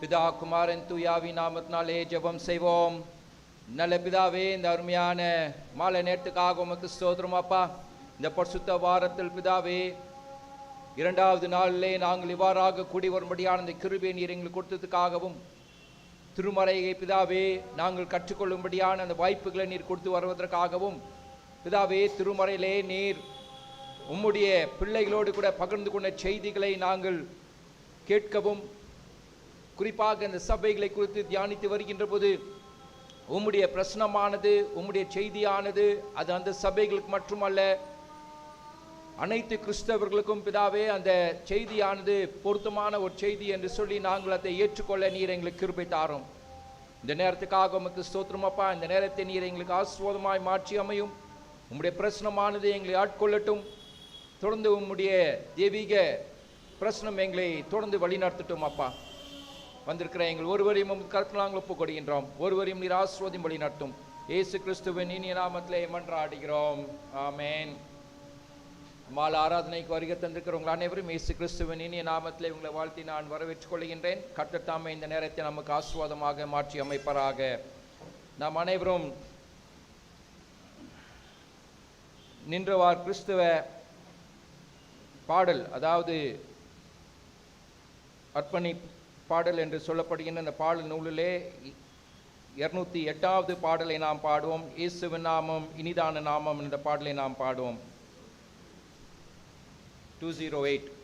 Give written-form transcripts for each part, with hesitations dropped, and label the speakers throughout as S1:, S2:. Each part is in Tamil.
S1: பிதா குமாரன் தூயாவி நாமத்தினாலே ஜெபம் செய்வோம். நல்ல பிதாவே, இந்த அருமையான மாலை நேரத்துக்காக உமக்கு ஸ்தோத்திரம் அப்பா. இந்த பரிசுத்த வாரத்தில் பிதாவே, இரண்டாவது நாளிலே நாங்கள் இவ்வாறாக கூடி வரும்படியான இந்த கிருபையை நீர் எங்களுக்கு கொடுத்ததுக்காகவும், திருமறையை பிதாவே நாங்கள் கற்றுக்கொள்ளும்படியான அந்த வாய்ப்புகளை நீர் கொடுத்து வருவதற்காகவும், பிதாவே திருமறையிலே நீர் உம்முடைய பிள்ளைகளோடு கூட பகிர்ந்து கொண்ட செய்திகளை நாங்கள் கேட்கவும், குறிப்பாக இந்த சபைகளை குறித்து தியானித்து வருகின்ற போது உம்முடைய பிரசனமானது, உம்முடைய செய்தியானது அது அந்த சபைகளுக்கு மட்டுமல்ல, அனைத்து கிறிஸ்தவர்களுக்கும் பிதாவே அந்த செய்தியானது பொருத்தமான ஒரு செய்தி என்று சொல்லி நாங்கள் அதை ஏற்றுக்கொள்ள நீர் எங்களுக்கு கிருபை தாரும். இந்த நேரத்துக்காக உமக்கு ஸ்தோத்திரம் அப்பா. இந்த நேரத்தை நீர் எங்களுக்கு ஆசீர்வாதமாய் மாற்றி அமையும். உம்முடைய பிரசனமானது எங்களை ஆட்கொள்ளட்டும். தொடர்ந்து உம்முடைய தெய்வீக பிரசனம் எங்களை தொடர்ந்து வழிநடத்தட்டும் அப்பா. வந்திருக்கிற எங்கள் ஒருவரையும் கருத்தில் நாங்கள் ஒப்புக் கொடுக்கின்றோம். ஒருவரையும் நீர் ஆசீர்வதியும் வழி நடத்தும். இயேசு கிறிஸ்துவின் இனிய நாமத்திலே மன்றாடுகிறோம், ஆமென். மாலை ஆராதனைக்கு வருகை தந்திருக்கிற உங்கள் அனைவரும் இயேசு கிறிஸ்துவின் இனிய நாமத்திலே உங்களை வாழ்த்தி நான் வரவேற்றுக் கொள்கின்றேன். கர்த்தர் தாமே இந்த நேரத்தை நமக்கு ஆசீர்வாதமாக மாற்றி அமைப்பாராக. நாம் அனைவரும் நின்றவார் கிறிஸ்துவ பாடல், அதாவது அர்ப்பணி பாடல் என்று சொல்லப்படுகின்ற இந்த பாடல் நூலிலே 208வது பாடலை நாம் பாடுவோம். இயேசுவின் நாமம் இனிதான நாமம் என்ற பாடலை நாம் பாடுவோம். 208.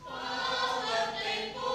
S2: பாவத்தை போ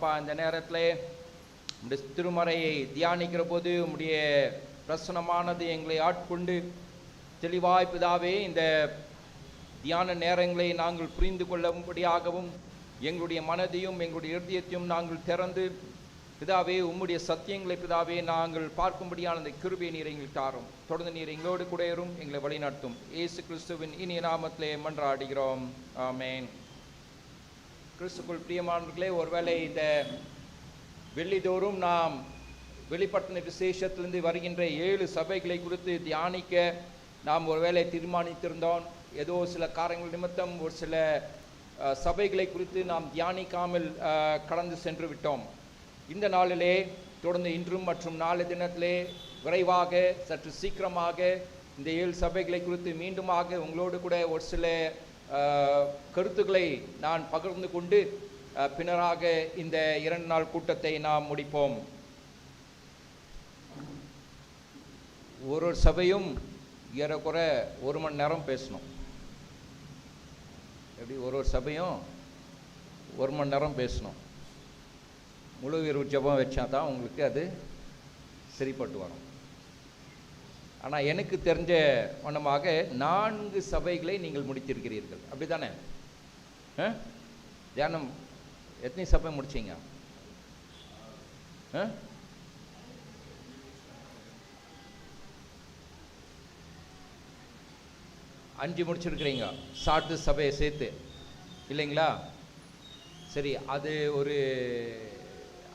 S1: அப்பா. இந்த நேரத்தில் உம்முடைய திருமறையை தியானிக்கிற போது உம்முடைய பிரசனமானது எங்களை ஆட்கொண்டு தெளிவாய் பிதாவே இந்த தியான நேரங்களை நாங்கள் புரிந்து கொள்ளும்படியாகவும் எங்களுடைய மனதையும் எங்களுடைய இருதயத்தையும் நாங்கள் திறந்து பிதாவே உம்முடைய சத்தியங்களை பிதாவே நாங்கள் பார்க்கும்படியான அந்த கிருபையை நீர் எங்களுக்கு தாரும். தொடர்ந்து நீர் எங்களோடு கூட இரும், எங்களை வழிநடத்தும். இயேசு கிறிஸ்துவின் இனிய நாமத்திலே மன்றாடுகிறோம், ஆமென். கிறிஸ்துக்குள் பிரியமானவர்களே, ஒருவேளை இந்த வெள்ளிதோறும் நாம் வெளிப்படுத்தின விசேஷத்திலிருந்து வருகின்ற 7 சபைகளை குறித்து தியானிக்க நாம் ஒருவேளை தீர்மானித்திருந்தோம். ஏதோ சில காரியங்கள் நிமித்தம் ஒரு சில சபைகளை குறித்து நாம் தியானிக்காமல் கடந்து சென்று விட்டோம். இந்த நாளிலே தொடர்ந்து இன்றும் மற்றும் நாளை தினத்திலே விரைவாக சற்று சீக்கிரமாக இந்த 7 சபைகளை குறித்து மீண்டுமாக உங்களோடு கூட ஒரு சில கருத்துக்களை நான் பகிர்ந்து கொண்டு பின்னராக இந்த 2 நாள் கூட்டத்தை நாம் முடிப்போம். ஒரு சபையும் ஏறக்குறை 1 மணி நேரம் பேசணும். எப்படி ஒரு சபையும் 1 மணி நேரம் பேசணும். முழு இரவு ஜெபம் வச்சா தான் உங்களுக்கு அது சரிப்பட்டு வரும். ஆனால் எனக்கு தெரிஞ்ச வண்ணமாக 4 சபைகளை நீங்கள் முடித்திருக்கிறீர்கள், அப்படி தானே? தியானம் எத்தனை சபை முடிச்சிங்க? 5 முடிச்சிருக்கிறீங்க, சாட்டு சபையை சேர்த்து, இல்லைங்களா? சரி, அது ஒரு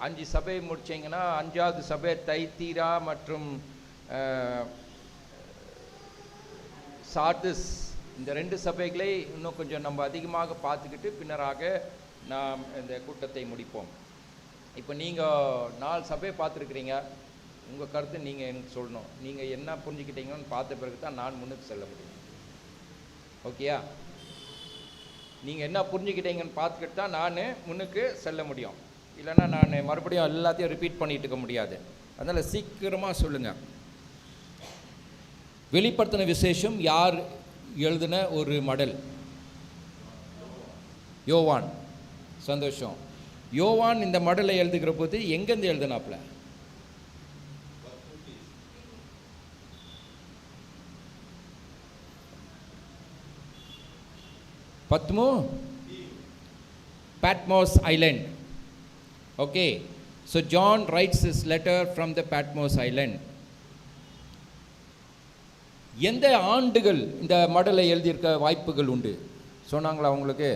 S1: 5 சபை முடிச்சிங்கன்னா 5வது சபை தைத்தீரா மற்றும் சார்டிஸ், இந்த 2 சபைகளை இன்னும் கொஞ்சம் நம்ம அதிகமாக பார்த்துக்கிட்டு பின்னராக நாம் இந்த கூட்டத்தை முடிப்போம். இப்போ நீங்கள் 4 சபையை பார்த்துருக்குறீங்க, உங்கள் கருத்து நீங்கள் எனக்கு சொல்லணும். நீங்கள் என்ன புரிஞ்சுக்கிட்டீங்கன்னு பார்த்த பிறகு தான் நான் முன்னுக்கு செல்ல முடியும். ஓகேயா? நீங்கள் என்ன புரிஞ்சுக்கிட்டீங்கன்னு பார்த்துக்கிட்டு தான் நான் முன்னுக்கு செல்ல முடியும். இல்லைன்னா நான் மறுபடியும் எல்லாத்தையும் ரிப்பீட் பண்ணிட்டு இருக்க முடியாது. அதனால் சீக்கிரமாக சொல்லுங்கள். வெளிப்படுத்தின விசேஷம் யார் எழுதின ஒரு மடல்? யோவான். சந்தோஷம். யோவான் இந்த மடலை எழுதுகிற போது எங்கேருந்து எழுதினாப்ல? Patmos Island. Okay, so John writes his letter from the Patmos Island. எந்த ஆண்டுகள் இந்த மடலை எழுதியிருக்க வாய்ப்புகள் உண்டு சொன்னாங்களா உங்களுக்கு?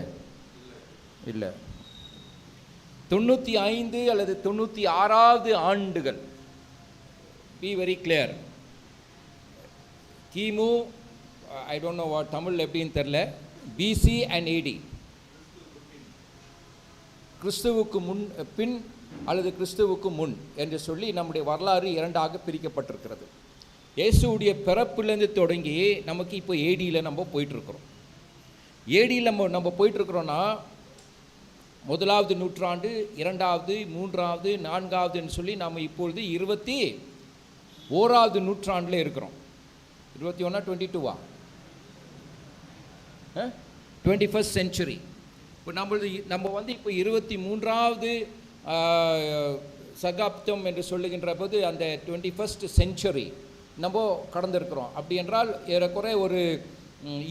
S1: இல்லை. 95 அல்லது 96வது ஆண்டுகள். Be very clear. கிமு, I don't know what Tamil எப்படின்னு தெரில, பிசி அண்ட் ஏடி, கிறிஸ்துவுக்கு முன் பின் அல்லது கிறிஸ்துவுக்கு முன் என்று சொல்லி நம்முடைய வரலாறு 2ஆக பிரிக்கப்பட்டிருக்கிறது. இயேசுடைய பிறப்பிலேருந்து தொடங்கி நமக்கு இப்போ ஏடியில் நம்ம போயிட்டுருக்குறோம். ஏடியில் நம்ம போயிட்டுருக்குறோன்னா 1வது நூற்றாண்டு, 2வது, 3வது, 4வதுன்னு சொல்லி நாம் இப்பொழுது 21வது நூற்றாண்டில் இருக்கிறோம். 21ஆ 22வா? 21st century. இப்போ நம்ம வந்து இப்போ 23வது சகாப்தம் என்று சொல்லுகின்ற போது அந்த 21st century நம்ம கடந்திருக்கிறோம். அப்படி என்றால் ஏறக்குறை ஒரு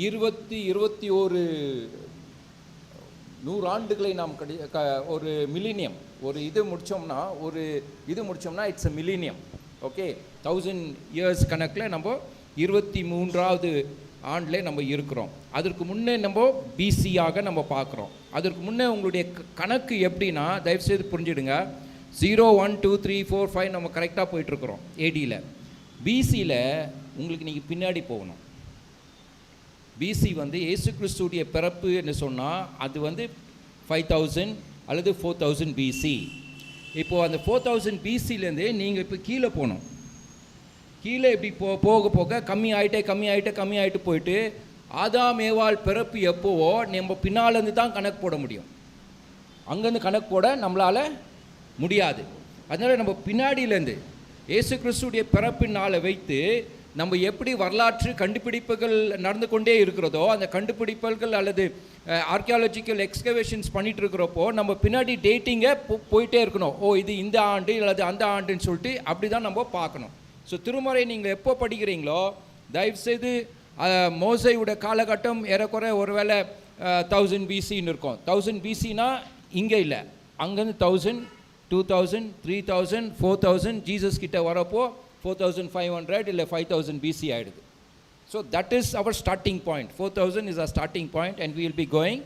S1: 21 நூறாண்டுகளை நாம் ஒரு மில்லினியம், ஒரு இது முடித்தோம்னா it's a millennium. Okay, 1000 years கணக்கில் நம்ம 23வது ஆண்டில் நம்ம இருக்கிறோம். அதற்கு முன்னே நம்ம பிசியாக நம்ம பார்க்குறோம். அதற்கு முன்னே உங்களுடைய கணக்கு எப்படின்னா, தயவுசெய்து புரிஞ்சுடுங்க, 0 1 2 3 4 5 நம்ம கரெக்டாக போயிட்டுருக்குறோம் ஏடியில். பிசியில் உங்களுக்கு நீங்கள் பின்னாடி போகணும். பிசி வந்து இயேசு கிறிஸ்துடைய பிறப்பு என்று சொன்னால் அது வந்து 5000 அல்லது 4000 பிசி. இப்போது அந்த 4000 பிசிலேருந்து நீங்கள் இப்போ கீழே போகணும். கீழே இப்படி போக போக கம்மி ஆகிட்டே போயிட்டு ஆதாம் ஏவாள் பிறப்பு எப்போவோ நம்ம பின்னாலேருந்து தான் கணக்கு போட முடியும். அங்கேருந்து கணக்கு போட நம்மளால் முடியாது. அதனால் நம்ம பின்னாடியிலேருந்து இயேசு கிறிஸ்துடைய பிறப்பின் நாளை வைத்து நம்ம எப்படி வரலாற்று கண்டுபிடிப்புகள் நடந்து கொண்டே இருக்கிறதோ, அந்த கண்டுபிடிப்புகள் அல்லது ஆர்கியாலஜிக்கல் எக்ஸ்கவேஷன்ஸ் பண்ணிட்டு இருக்கிறப்போ நம்ம பின்னாடி டேட்டிங்கை போயிட்டே இருக்கணும். ஓ இது இந்த ஆண்டு அல்லது அந்த ஆண்டுன்னு சொல்லிட்டு அப்படி தான் நம்ம பார்க்கணும். ஸோ திருமறை நீங்கள் எப்போ படிக்கிறீங்களோ தயவுசெய்து மோசையோட காலகட்டம் ஏறக்குறை ஒருவேளை 1000 BCன்னு இருக்கும். 1000 BCனா இங்கே இல்லை, அங்கேருந்து 1000, 2000, 3000, 4000 ஜீசஸ் கிட்ட வரப்போ 4500 இல்லை 5000 BC ஆகிடுது. So that is our starting point. 4000 is our starting point and we will be going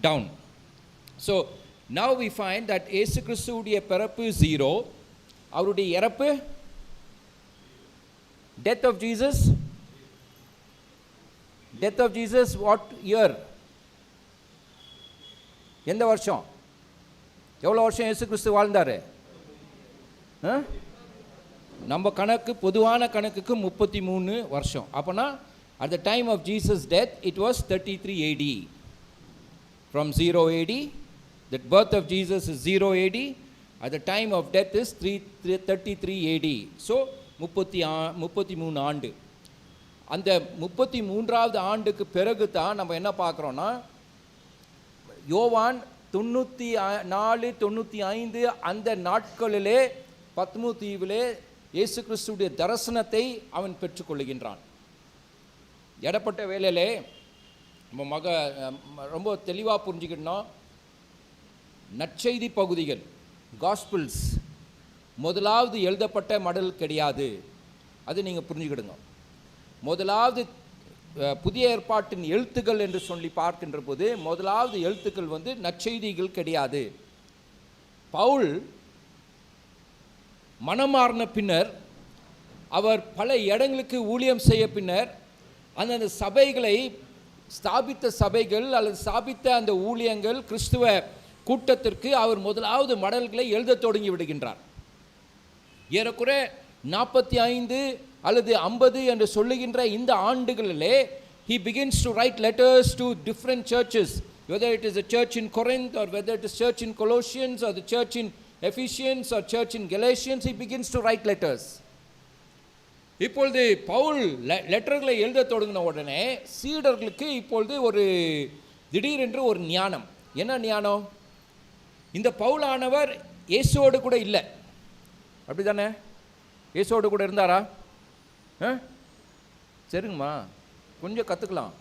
S1: down. So now we find that Yesu கிறிஸ்துவுடைய பிறப்பு 0, அவருடைய இறப்பு death of Jesus what year? எந்த வருஷம்? எவ்வளோ வருஷம் இயேசு கிறிஸ்து வாழ்ந்தார்? நம்ம கணக்கு பொதுவான கணக்குக்கு 33 வருஷம். அப்போனா at the time of Jesus' death it was 33 AD. From 0 AD, the birth of Jesus is 0 AD. At the time of death is 33 AD. So 33 ஆண்டு. அந்த 33வது ஆண்டுக்கு பிறகு தான் நம்ம என்ன பார்க்குறோன்னா, யோவான் 94, 95 அந்த நாட்களிலே பத்மு தீவிலே இயேசு கிறிஸ்துடைய தரிசனத்தை அவன் பெற்றுக்கொள்ளுகின்றான். இடப்பட்ட வேலையிலே நம்ம ரொம்ப தெளிவாக புரிஞ்சுக்கிட்டோம். நற்செய்தி பகுதிகள், காஸ்பிள்ஸ் முதலாவது எழுதப்பட்ட மடல் கிடையாது. அது நீங்கள் புரிஞ்சுக்கிடுங்க. முதலாவது புதிய ஏற்பாட்டின் எழுத்துக்கள் என்று சொல்லி பார்க்கின்ற போது முதலாவது எழுத்துக்கள் நற்செய்திகள் கிடையாது. பவுல் மனமாறின பின்னர், அவர் பல இடங்களுக்கு ஊழியம் செய்ய பின்னர், அந்தந்த சபைகளை ஸ்தாபித்த சபைகள் அல்லது ஸ்தாபித்த அந்த ஊழியங்கள் கிறிஸ்துவ கூட்டத்திற்கு அவர் முதலாவது மடல்களை எழுத தொடங்கி விடுகின்றார். ஏறக்குறை 45 அல்லது 50 என்று சொல்லுகின்ற இந்த ஆண்டுகளிலே he begins to write letters to different churches, whether it is a church in Corinth or whether it is church in Colossians or the church in Ephesians or church in Galatians. He begins to write letters. இப்பொழுது பவுல் லெட்டர்களை எழுத தொடங்கின உடனே சீடர்களுக்கு இப்பொழுது ஒரு திடீரென்று ஒரு ஞானம். என்ன ஞானம்? இந்த பவுலானவர் இயேசுவோடு கூட இல்லை, அப்படி தானே? இயேசுவோடு கூட இருந்தாரா? சரிங்கம்மா, கொஞ்சம் கற்றுக்கலாம்.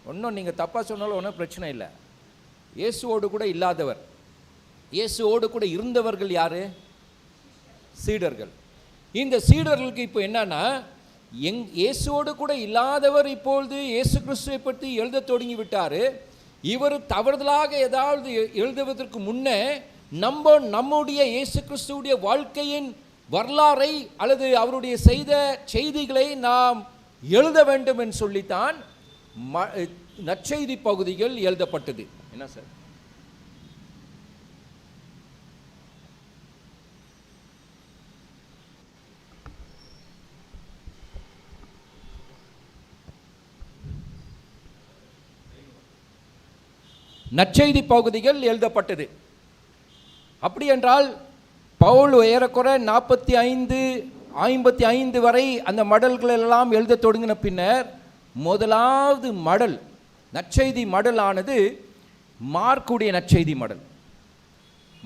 S1: ஒன்றும் நீங்கள் தப்பாக சொன்னாலும் ஒன்றும் பிரச்சனை இல்லை. இயேசுவோடு கூட இல்லாதவர், இயேசுவோடு கூட இருந்தவர்கள் யார்? சீடர்கள். இந்த சீடர்களுக்கு இப்போ என்னன்னா, இயேசுவோடு கூட இல்லாதவர் இப்பொழுது இயேசு கிறிஸ்துவை பற்றி எழுத தொடங்கி விட்டார். இவர் தவறுதலாக ஏதாவது எழுதுவதற்கு முன்னே நம்முடைய இயேசு கிறிஸ்துவுடைய வாழ்க்கையின் வரலாறை அல்லது அவருடைய செய்த செய்திகளை நாம் எழுத வேண்டும் என்று சொல்லித்தான் நற்செய்தி பகுதிகள் எழுதப்பட்டது. என்ன சார்? நற்செய்தி பகுதிகள் எழுதப்பட்டது. அப்படி என்றால் பவுல் ஏறக்குறை 45 வரை அந்த மடல்கள் எல்லாம் எழுத தொடங்கின பின்னர் முதலாவது மடல், நற்செய்தி மடல் ஆனது மார்க்குடைய நற்செய்தி மடல்.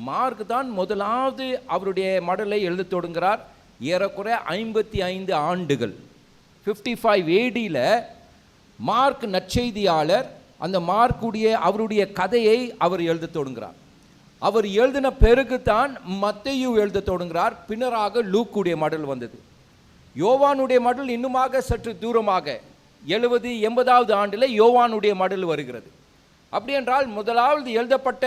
S1: மார்க் தான் முதலாவது அவருடைய மடலை எழுத தொடங்குகிறார். ஏறக்குறை 55 ஆண்டுகள் 55 ADயில் மார்க் நற்செய்தியாளர் அந்த மார்க்குடைய அவருடைய கதையை அவர் எழுத தொடங்குகிறார். அவர் எழுதின பிறகு தான் மத்தேயு எழுத தொடங்குகிறார். பின்னராக லூக்குடைய மடல் வந்தது. யோவானுடைய மடல் இன்னுமாக சற்று தூரமாக 70-80வது ஆண்டில் யோவானுடைய மடல் வருகிறது. அப்படி என்றால் முதலாவது எழுதப்பட்ட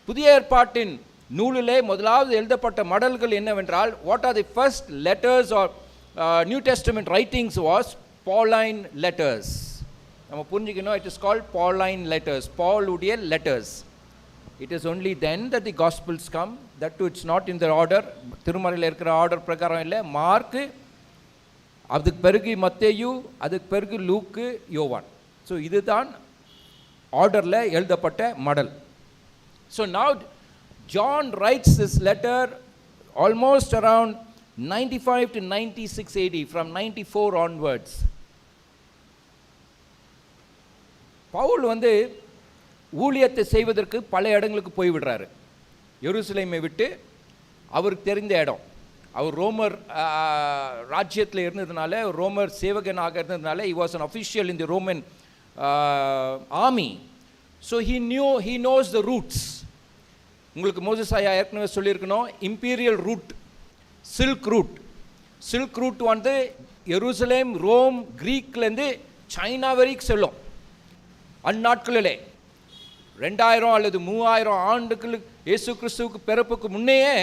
S1: புதிய ஏற்பாட்டின் நூலிலே முதலாவது எழுதப்பட்ட மடல்கள் என்னவென்றால், what are the first letters are new testament writings was Pauline letters. நம்ம புரிஞ்சுக்கணும், it is called Pauline letters, பாலுடைய letters. It is only then that the Gospels come. That too it's not in the order. திருமறையில் இருக்கிற ஆர்டர் பிரகாரம் இல்லை. மார்க்கு, அதுக்கு பிறகு மத்தேயு, அதுக்கு பிறகு லூக்கு, யோவான். ஸோ இதுதான் ஆர்டரில் எழுதப்பட்ட மடல். So now John writes this letter almost around 95 to 96 AD, from 94 onwards. Pavul வந்து ஊழியத்தை செய்வதற்கு பல இடங்களுக்கு போய்விடுறாரு. எருசலேமை விட்டு அவருக்கு தெரிந்த இடம், அவர் ரோமர் ராஜ்யத்தில் இருந்ததுனால, ரோமர் சேவகனாக இருந்ததுனால, he was an official in the Roman army, so he knows the routes. உங்களுக்கு மோசஸ் ஐயா ஏற்கனவே சொல்லியிருக்கணும், இம்பீரியல் ரூட், சில்க் ரூட் வந்து எருசலேம், ரோம், கிரீக்லேருந்து சைனா வரைக்கும் செல்லும். அந்நாட்களிலே 2000 அல்லது 3000 ஆண்டுகள் இயேசு கிறிஸ்துவுக்கு பிறப்புக்கு முன்னையே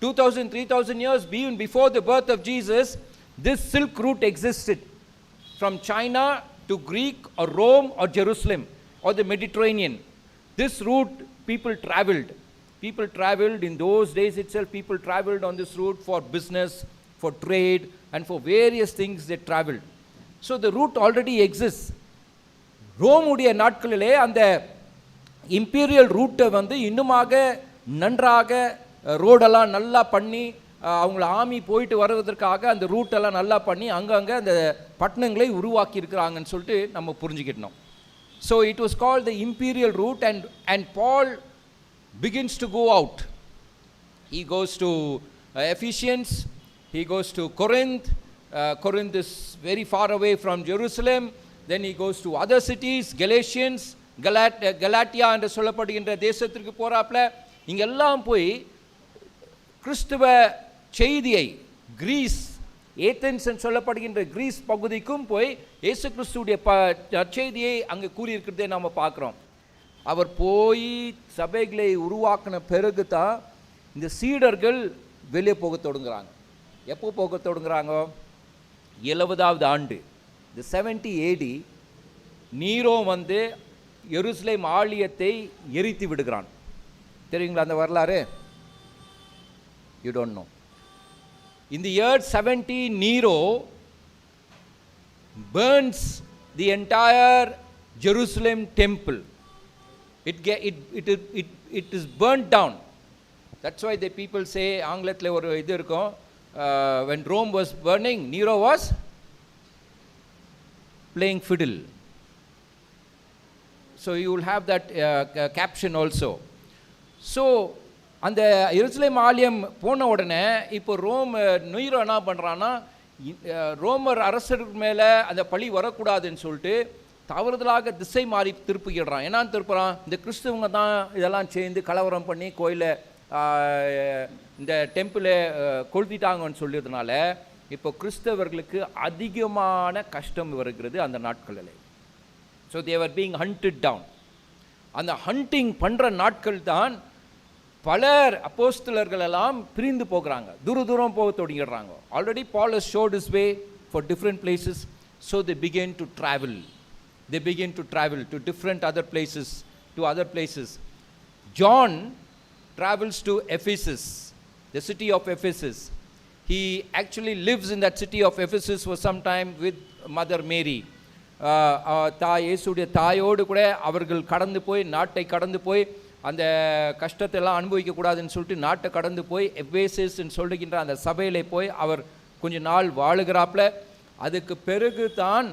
S1: 2000-3000 years even before the birth of Jesus, this silk route existed from China to Greek or Rome or Jerusalem or the Mediterranean. This route people traveled in those days itself. People traveled on this route for business, for trade, and for various things they traveled. So the route already exists. ரோமுடைய நாட்களிலே அந்த இம்பீரியல் ரூட்டை வந்து இன்னுமாக நன்றாக ரோடெல்லாம் நல்லா பண்ணி, அவங்கள ஆமி போயிட்டு வருவதற்காக அந்த ரூட்டெல்லாம் நல்லா பண்ணி அங்கங்கே அந்த பட்டணங்களை உருவாக்கி இருக்கிறாங்கன்னு சொல்லிட்டு நம்ம புரிஞ்சுக்கிட்டோம். So it was called the imperial route. And Paul begins to go out. He goes to Ephesians, he goes to Corinth. Corinth is very far away from Jerusalem. Then he goes to other cities, Galatians, Galatia என்று சொல்லப்படுகின்ற தேசத்திற்கு போறாப்ல. இங்கெல்லாம் போய் கிறிஸ்துவ செய்தியை கிரீஸ், ஏதென்ஸ் என்று சொல்லப்படுகின்ற கிரீஸ் பகுதிக்கும் போய் இயேசு கிறிஸ்துடைய செய்தியை அங்கே கூறியிருக்கிறதே நாம் பார்க்குறோம். அவர் போய் சபைகளை உருவாக்கின பிறகு தான் இந்த சீடர்கள் வெளியே போக தொடங்குறாங்க. எப்போ போக தொடங்குறாங்க? 70வது ஆண்டு, இந்த 70 AD, நீரோ வந்து எருசலேம் ஆலயத்தை எரித்து விடுகிறான். தெரியுங்களா அந்த வரலாறு? You don't know. In the year 70, Nero burns the entire Jerusalem temple. It is burnt down. That's why the people say, ஆங்கிலத்தில் ஒரு இது இருக்கும், when Rome was burning, Nero was playing fiddle. So you will have that caption also. So அந்த எருசலேம் ஆலயம் போன உடனே இப்போ நீரோ என்ன பண்ணுறான்னா, ரோமர் அரசருக்கு மேலே அந்த பழி வரக்கூடாதுன்னு சொல்லிட்டு தவறுதலாக திசை மாறி திருப்பிக்கிடுறான். என்னான்னு திருப்புறான்? இந்த கிறிஸ்துவங்க தான் இதெல்லாம் சேர்ந்து கலவரம் பண்ணி கோயிலை, இந்த டெம்பிளை கொளுத்திட்டாங்கன்னு சொல்லியதுனால இப்போ கிறிஸ்தவர்களுக்கு அதிகமான கஷ்டம் வருகிறது அந்த நாட்களில். ஸோ தேவர் பீயிங் ஹண்டட் டவுன். அந்த ஹண்டிங் பண்ணுற நாட்கள் தான் பலர் அப்போஸ்தலர்கள் எல்லாம் பிரிந்து போகிறாங்க, தூரம் போக தொடங்கிடுறாங்க. Already Paul has showed his way for different places. So they begin to travel. They begin to travel to different other places. John travels to Ephesus, the city of Ephesus. He actually lives in that city of Ephesus for some time with Mother Mary. இயேசுடைய தாயோடு கூட அவர்கள் நாட்டை கடந்து போய் அந்த கஷ்டத்தை எல்லாம் அனுபவிக்க கூடாதுன்னு சொல்லிட்டு நாட்டை கடந்து போய் எபேசஸ் சொல்லுகின்ற அந்த சபையிலே போய் அவர் கொஞ்ச நாள் வாழுகிறாப்புல. அதுக்கு பிறகு தான்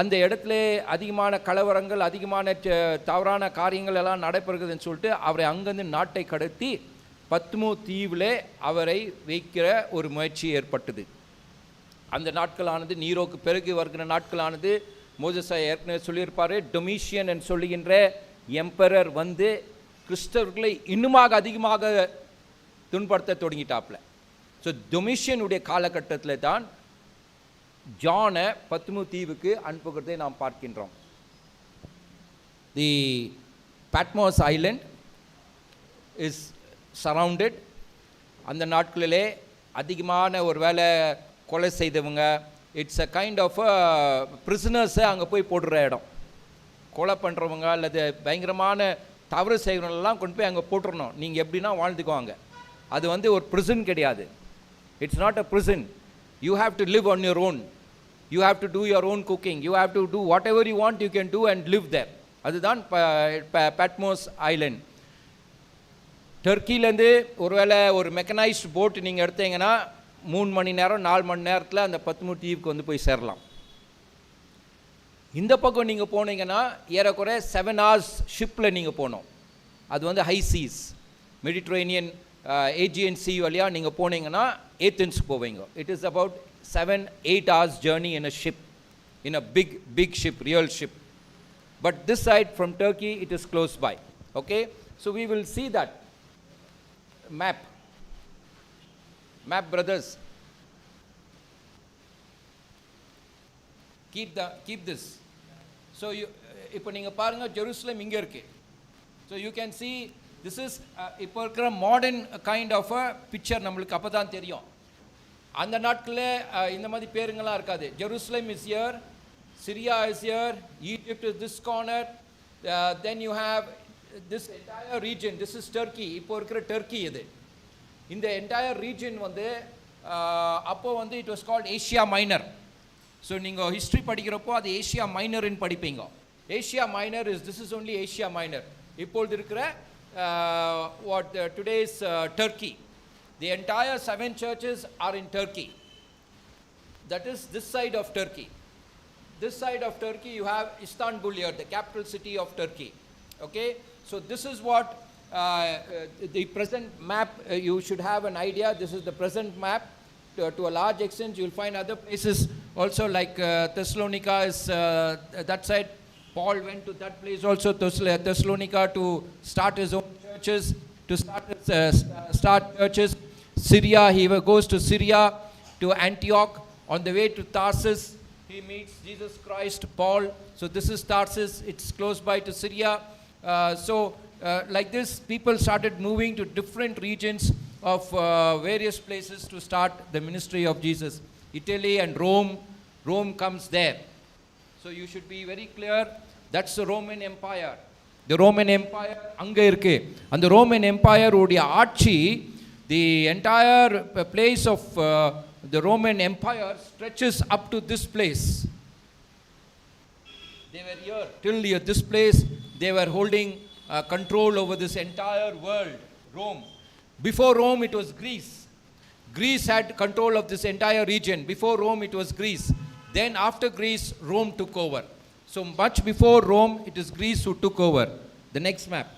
S1: அந்த இடத்துல அதிகமான கலவரங்கள், அதிகமான தவறான காரியங்கள் எல்லாம் நடைபெறுகிறதுன்னு சொல்லிட்டு அவரை அங்கேருந்து நாட்டை கடத்தி பத்மோ தீவில் அவரை வைக்கிற ஒரு முயற்சி ஏற்பட்டது. அந்த நாட்களானது, நீரோக்கு பிறகு வருகிற நாட்களானது, மோசஸ் ஏற்கனவே சொல்லியிருப்பார், டொமிஷியன் என்று சொல்லுகின்ற எம்பரர் வந்து கிறிஸ்தவர்களை இன்னுமாக அதிகமாக துன்படுத்த தொடங்கிட்டாப்ல. ஸோ டொமிஷியனுடைய காலகட்டத்தில் தான் ஜானை பத்மு தீவுக்கு அனுப்புகிறதை நாம் பார்க்கின்றோம். தி பட்மோஸ் ஐலண்ட் இஸ் சரவுண்டட். அந்த நாட்களிலே அதிகமான ஒரு வேலை கொலை செய்தவங்க, இட்ஸ் அ கைண்ட் ஆஃப் பிரிசனர்ஸை அங்கே போய் போடுற இடம். கொலை பண்ணுறவங்க அல்லது பயங்கரமான தவறு செய்கிறவங்களெல்லாம் கொண்டு போய் அங்கே போட்டுடணும், நீங்கள் எப்படின்னா வாழ்ந்துக்குவாங்க. அது வந்து ஒரு ப்ரிசன் கிடையாது. It's not a prison. You have to live on your own. You have to do your own cooking. You have to do whatever you want, you can do and live there. அதுதான் பட்மோஸ் ஐலண்ட். டர்க்கிலேருந்து ஒருவேளை ஒரு மெக்கனைஸ்ட் போட் நீங்கள் எடுத்தீங்கன்னா 3 மணி நேரம் 4 மணி நேரத்தில் அந்த பத்மூர் தீவுக்கு வந்து போய் சேரலாம். இந்த பக்கம் நீங்கள் போனீங்கன்னா ஏறக்குறைய 7 hours ஷிப்பில் நீங்கள் போகணும். அது வந்து high cheese, Mediterranean Aegean C வழியாக நீங்கள் போனீங்கன்னா ஏத்தன்ஸ் போவீங்க. It is about 7-8 hours journey in a ship, in a big ship, real ship. But this side from Turkey, it is close by. Okay, so we will see that map brothers. Keep this. So you இப்போ நீங்கள் பாருங்கள் ஜெருசலம் இங்கே இருக்குது. So you can see this is இப்போ இருக்கிற modern kind of a picture நம்மளுக்கு அப்போ தான் தெரியும். அந்த நாட்களில் இந்த மாதிரி பேருங்கள்லாம் இருக்காது. Jerusalem is here, Syria is here, Egypt is this corner, then you have this entire region, this is Turkey. இப்போ இருக்கிற டர்க்கி இது. இந்த என்டையர் ரீஜன் வந்து அப்போ வந்து it was called Asia minor. So நீங்கள் ஹிஸ்ட்ரி படிக்கிறப்போ அது ஏஷியா மைனர்ன்னு படிப்பீங்க. Asia minor is this is only Asia minor. இப்பொழுது இருக்கிற what today's Turkey. The entire 7 churches are in Turkey. That is this side of Turkey. This side of Turkey you have Istanbul here, the capital city of Turkey. Okay, so this is what the present map, you should have an idea. This is the present map. To a large extent you will find other places also, like Thessalonica is that side. Paul went to that place also, Thessalonica, to start his own churches, to start churches. Syria, he goes to Syria, to Antioch. On the way to Tarsus, he meets Jesus Christ, Paul. So this is Tarsus, it's close by to Syria. Like this, people started moving to different regions of various places to start the ministry of Jesus. Italy and Rome comes there. So you should be very clear, that's the Roman Empire. The Roman Empire அங்கே இருக்கு. அந்த Roman Empire உடைய ஆட்சி, the entire place of the Roman Empire stretches up to this place. They were here till this place. They were holding control over this entire world, Rome. Before Rome it was Greece. Greece had control of this entire region. Before Rome it was Greece. Then after Greece, Rome took over. So much before Rome, it is Greece who took over. The next map.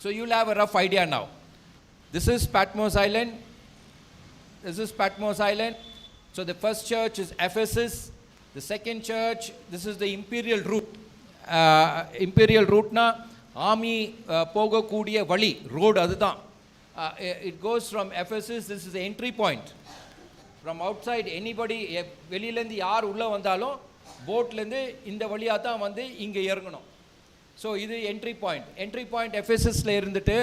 S1: So you'll have a rough idea now. This is Patmos Island. This is Patmos Island. So the first church is Ephesus. The second church, this is the imperial route. Imperial route na army poga kudiya vali road aduthaan. It goes from Ephesus. This is the entry point. From outside anybody, வெளியிலேருந்து யார் உள்ளே வந்தாலும் போட்லேருந்து இந்த வழியாக தான் வந்து இங்கே இறங்கணும். ஸோ இது என்ட்ரி பாயிண்ட் எஃபெசஸில் இருந்துட்டு,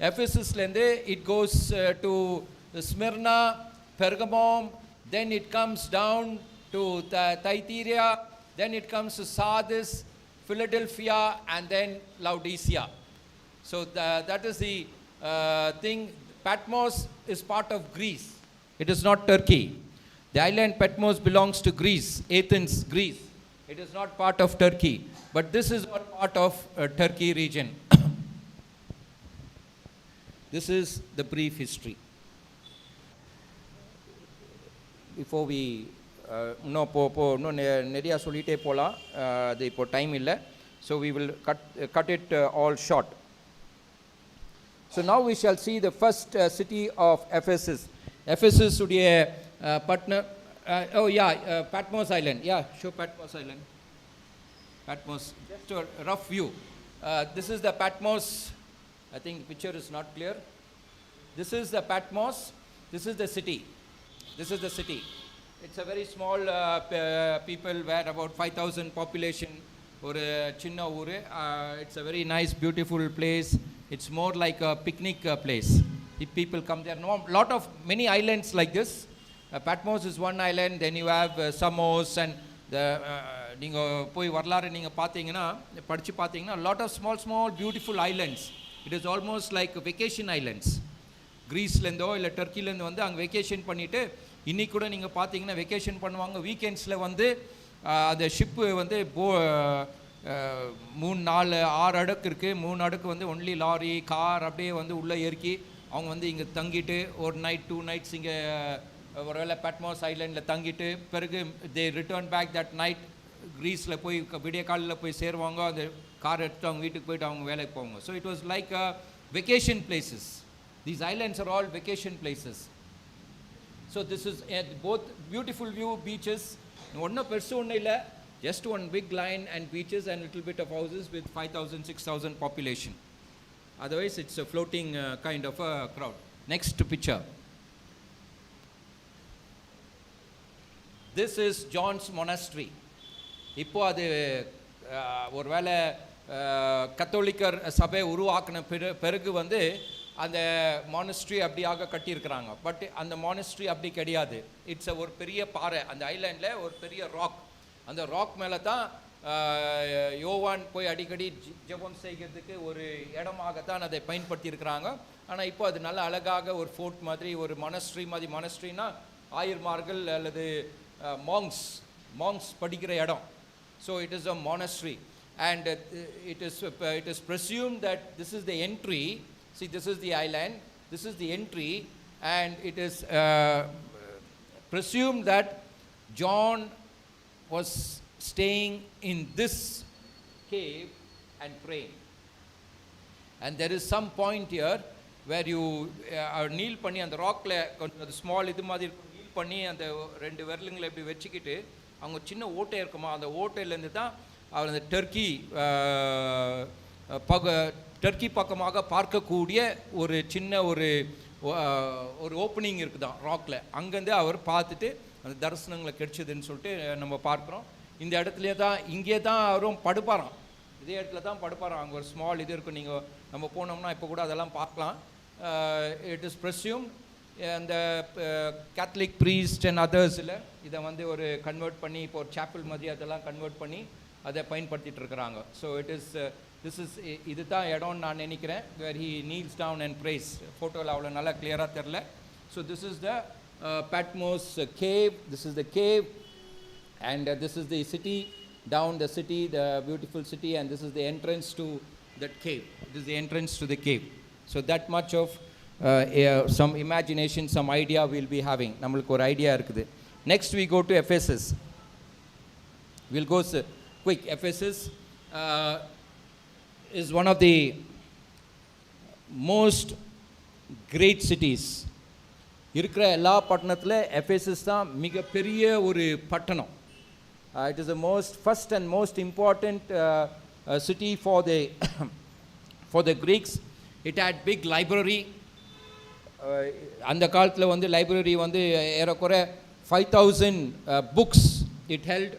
S1: எஃபெசஸ்லேருந்து it goes to Smyrna, Pergamum, then it comes down to Thyatira, then it comes to Sardis, Philadelphia, and then Laodicea. So that is the thing. Patmos is part of Greece. It is not Turkey. The island Patmos belongs to Greece, Athens, Greece. It is not part of Turkey, but this is not part of Turkey region. This is the brief history. Before we இன்னும் நிறையா சொல்லிகிட்டே போகலாம், அது இப்போ டைம் இல்லை. So we will cut it all short. So now we shall see the first city of Ephesus. Ephesus உடைய partner, Patmos Island. Yeah, show Patmos Island. Patmos, just a rough view. This is the Patmos. I think the picture is not clear. This is the Patmos. This is the city. This is the city. It's a very small people, where about 5,000 population. ஒரு சின்ன ஊர். It's a very nice, beautiful place. It's more like a picnic place. If people come there, lot of many islands like this. Patmos is one island. Then you have Samos and the நீங்கள் போய் வரலாறு நீங்கள் பார்த்தீங்கன்னா, படித்து பார்த்தீங்கன்னா, lot of small beautiful islands. It is almost like vacation islands. கிரீஸ்லேருந்தோ இல்லை டர்க்கிலேருந்து வந்து அங்கே வெக்கேஷன் பண்ணிவிட்டு, இன்றைக்கி கூட நீங்கள் பார்த்தீங்கன்னா வெக்கேஷன் பண்ணுவாங்க. வீக்கெண்ட்ஸில் வந்து அந்த ஷிப்பு வந்து 3-4-6 அடுக்கு இருக்குது. 3 அடுக்கு வந்து ஒன்லி லாரி, கார் அப்படியே வந்து உள்ளே இறக்கி அவங்க வந்து இங்கே தங்கிட்டு ஒரு நைட் 2 nights இங்கே ஒருவேளை பட்மாஸ் ஐலண்டில் தங்கிட்டு பிறகு they return back that night கிரீஸில் போய் விடிய காலையில் போய் சேருவாங்க, அந்த கார் எடுத்து அவங்க வீட்டுக்கு போயிட்டு அவங்க வேலைக்கு போவாங்க. So it was like a vacation places. These islands are all vacation places. So this is both beautiful view beaches, ஒன்றும் பெருசு ஒன்றும் இல்லை, just one big line and beaches and little bit of houses with 5,000 6,000 population. Otherwise it's a floating kind of a crowd. Next picture. This is John's monastery. இப்போ அது ஒருவேளை கத்தோலிக்கர் சபை உருவாக்கின பிறகு வந்து அந்த மானஸ்ட்ரி அப்படியாக கட்டியிருக்கிறாங்க. பட் அந்த மானஸ்ட்ரி அப்படி கிடையாது. இட்ஸ் ஒரு பெரிய பாறை, அந்த ஐலாண்டில் ஒரு பெரிய ராக், அந்த ராக் மேலே தான் யோவான் போய் அடிக்கடி ஜெபம் செய்கிறதுக்கு ஒரு இடமாகத்தான் அதை பயன்படுத்தியிருக்கிறாங்க. ஆனால் இப்போ அது நல்ல அழகாக ஒரு ஃபோர்ட் மாதிரி, ஒரு மொனஸ்ட்ரி மாதிரி. மொனஸ்ட்ரினா ஆயர்மார்கள் அல்லது மாங்ஸ் படிக்கிற இடம். So it is a monastery and it is presumed that this is the entry. See, this is the island, this is the entry, and it is presumed that John was staying in this cave and praying. And there is some point here where you kneel பண்ணி அந்த ராக்ல கொஞ்சம் ஸ்மால் இது மாதிரி kneel பண்ணி அந்த ரெண்டு விரலுங்களை இப்படி வச்சுக்கிட்டு அவங்க சின்ன ஓட்டை இருக்குமா, அந்த ஓட்டையிலேருந்து தான் அவர் அந்த டர்க்கி பக்கமாக பார்க்கக்கூடிய ஒரு சின்ன ஒரு ஓப்பனிங் இருக்குதான் ராக்ல. அங்கேருந்து அவர் பார்த்துட்டு அந்த தரிசனங்களை கிடைச்சதுன்னு சொல்லிட்டு நம்ம பார்க்குறோம். இந்த இடத்துல தான், இங்கே தான் அவரும் படுப்பாராம், இதே இடத்துல தான் படுப்பாராம். அங்கே ஒரு ஸ்மால் இது இருக்கும், நீங்கள் நம்ம போனோம்னா இப்போ கூட அதெல்லாம் பார்க்கலாம். இட் இஸ் ப்ரெஸ்யூம்ட் அந்த கேத்தலிக் ப்ரீஸ்ட் அண்ட் அதர்ஸில் இதை வந்து ஒரு கன்வெர்ட் பண்ணி இப்போ ஒரு சாப்பிள் மாதிரி அதெல்லாம் கன்வெர்ட் பண்ணி அதை பயன்படுத்திகிட்டு இருக்கிறாங்க. So it is this is இது தான் இடம்னு நான் நினைக்கிறேன், where he kneels down and prays. ஃபோட்டோவில் அவ்வளோ நல்லா கிளியராக தெரில. So this is the Patmos cave. This is the cave, and this is the city, down the city, the beautiful city, and this is the entrance to that cave. This is the entrance to the cave. So that much of some imagination, some idea we'll be having. Namalukku or idea irukudhu. Next we go to Ephesus. We'll go quick. Ephesus is one of the most great cities. இருக்கிற எல்லா பட்டணத்தில் எஃபேசஸ் தான் மிகப்பெரிய ஒரு பட்டணம். It is the first and most important city for the Greeks. It had big library. அந்த காலத்தில் வந்து லைப்ரரி வந்து ஏறக்குறை 5,000 books it held.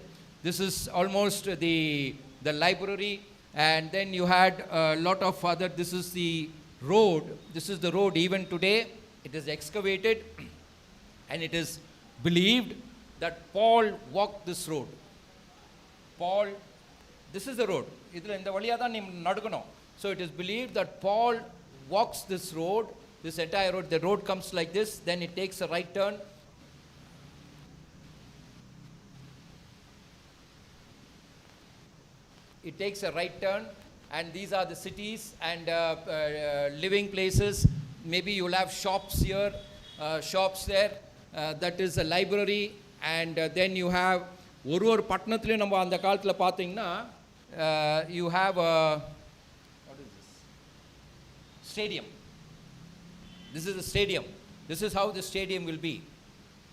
S1: This is almost the library, and then you had a lot of other. This is the road. This is the road even today. It is excavated, and it is believed that Paul walked this road. This is the road. Idhula indha valiya dhaan nee nadukanum. So it is believed that Paul walks this road, this entire road. The road comes like this, then it takes a right turn. It takes a right turn, and these are the cities and living places. Maybe you'll have shops here, shops there. That is a library, and then you have ஒரு பட்டணத்துலேயும் நம்ம அந்த காலத்தில் பார்த்தீங்கன்னா you have a what is this stadium. This is a stadium. This is how the stadium will be